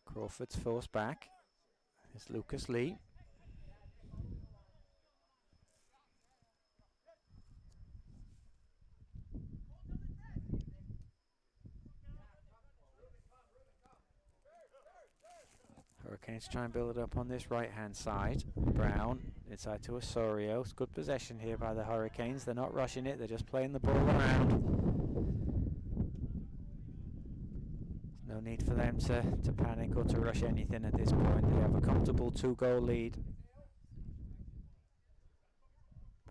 Crawford's forced back. Here's Lucas Lee. Hurricanes try and build it up on this right hand side. Brown inside to Osorio. It's good possession here by the Hurricanes. They're not rushing it, they're just playing the ball around. No need for them to panic or to rush anything at this point. They have a comfortable 2-goal lead.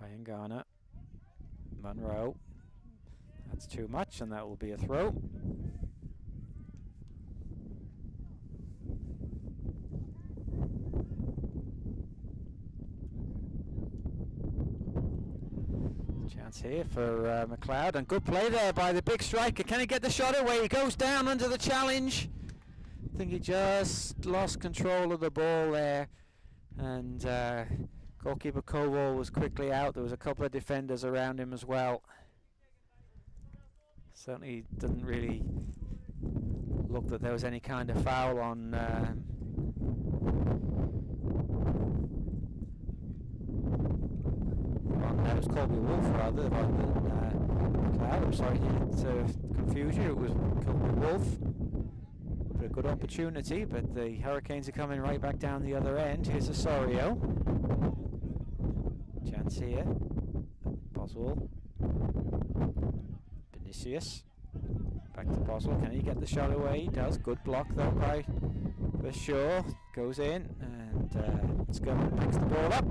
Bayangana. Monroe. That's too much, and that will be a throw. Chance here for McLeod, and good play there by the big striker. Can he get the shot away? He goes down under the challenge. I think he just lost control of the ball there, and goalkeeper Kowal was quickly out. There was a couple of defenders around him as well. Certainly didn't really look that there was any kind of foul on it was Colby Wolf rather than McLeod. I'm sorry to confuse you, it was Colby Wolf. But a good opportunity, but the Hurricanes are coming right back down the other end. Here's Osorio. Chance here. Boswell. Vinicius. Back to Boswell. Can he get the shot away? He does. Good block though by Shaw. Goes in, and Skirman picks the ball up.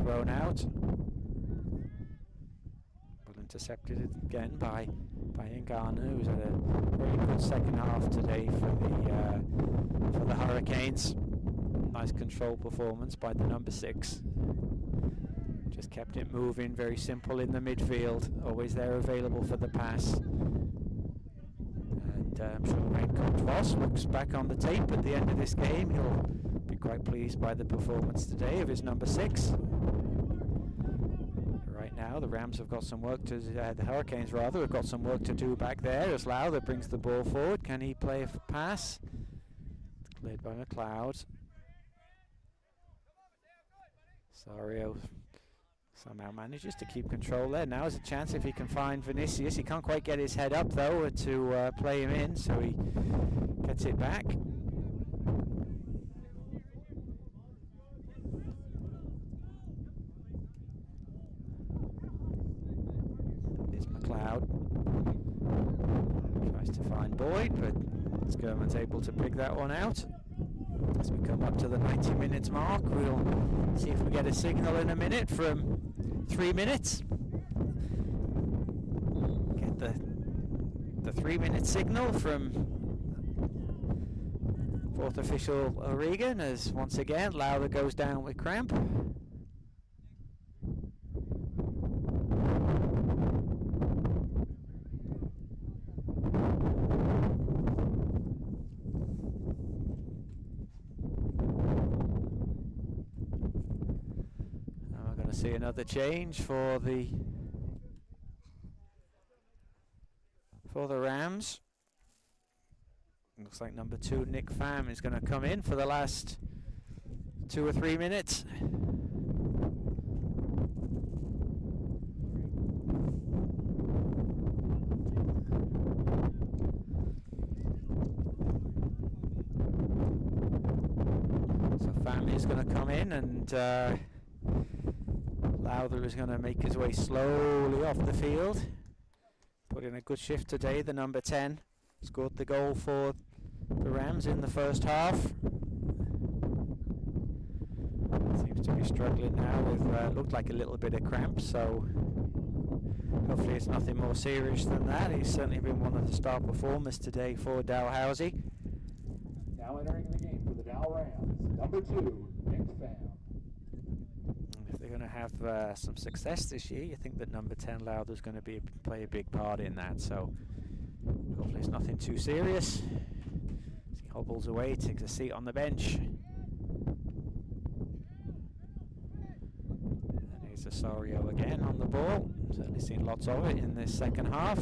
Thrown out. Well intercepted again by Ngannou, who's had a very good second half today for the Hurricanes. Nice control performance by the number 6. Just kept it moving, very simple in the midfield, always there available for the pass. And I'm sure main coach Voss looks back on the tape at the end of this game. He'll be quite pleased by the performance today of his number 6. Right now the Rams have got some work to the Hurricanes rather have got some work to do back there. As Lowther brings the ball forward, can he play a pass? It's cleared by McLeod. Sario somehow manages to keep control there. Now is a chance if he can find Vinicius. He can't quite get his head up though to play him in, so he gets it back. McLeod tries to find Boyd, but Skirman's able to pick that one out. As we come up to the 90 minutes mark, we'll see if we get a signal in a minute from 3 minutes. Get the 3-minute signal from 4th official O'Regan as once again Lowther goes down with cramp. See another change for the Rams. Looks like number 2, Nick Pham, is going to come in for the last 2 or 3 minutes. So Pham is going to come in, and Lowther is going to make his way slowly off the field. Put in a good shift today, the number 10. Scored the goal for the Rams in the first half. Seems to be struggling now with looked like a little bit of cramp, so hopefully it's nothing more serious than that. He's certainly been one of the star performers today for Dalhousie. Now entering the game for the DAL Rams, number 2, Nick Pham. If they're going to have some success this year, you think that number 10 Lowther is going to play a big part in that. So hopefully it's nothing too serious. As he hobbles away, takes a seat on the bench. And here's Osorio again on the ball. Certainly seen lots of it in this second half.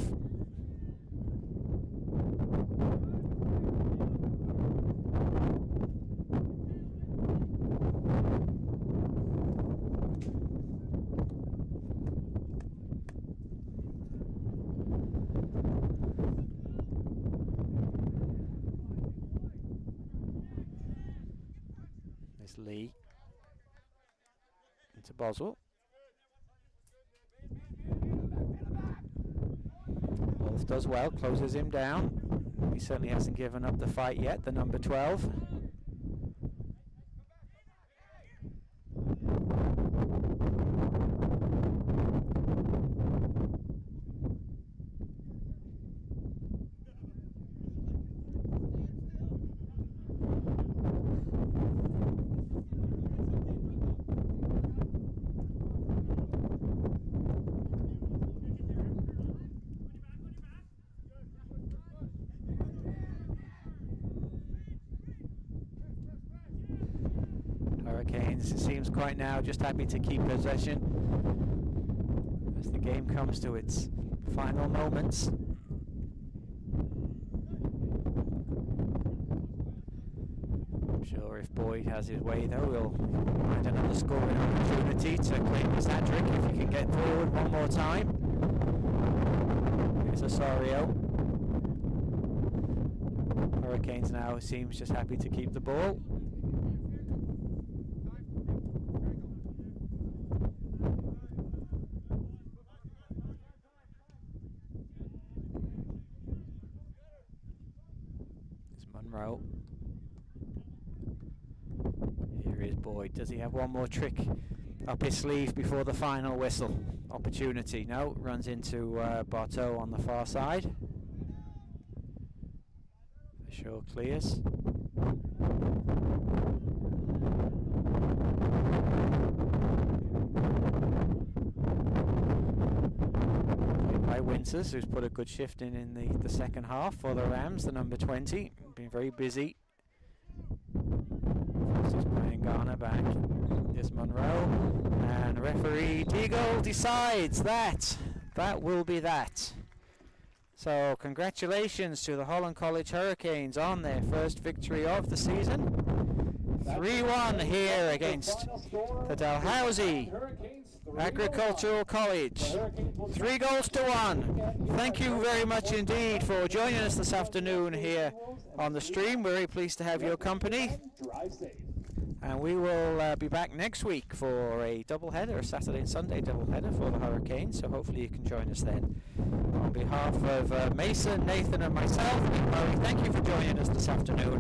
Lee into Boswell. Wolf does well, closes him down. He certainly hasn't given up the fight yet, the number 12. Hurricanes, it seems quite now, just happy to keep possession as the game comes to its final moments. I'm sure if Boyd has his way though, we'll find another scoring opportunity to claim his hat-trick if he can get forward one more time. Here's Osorio. Hurricanes now seems just happy to keep the ball. Monroe. Here is Boyd. Does he have one more trick up his sleeve before the final whistle? Opportunity. No. Runs into Barteau on the far side. For sure clears. By Winters, who's put a good shift in the second half for the Rams, the number 20. Been very busy. First is Brian Garner back. Here's Monroe. And referee Deagle decides that will be that. So congratulations to the Holland College Hurricanes on their first victory of the season. 3-1 here against the Dalhousie Agricultural College. 3 goals to 1. Thank you very much indeed for joining us this afternoon here on the stream. We're very pleased to have your company. And we will be back next week for a doubleheader, a Saturday and Sunday doubleheader for the Hurricanes. So hopefully you can join us then. On behalf of Mason, Nathan and myself, Nick Murray, thank you for joining us this afternoon.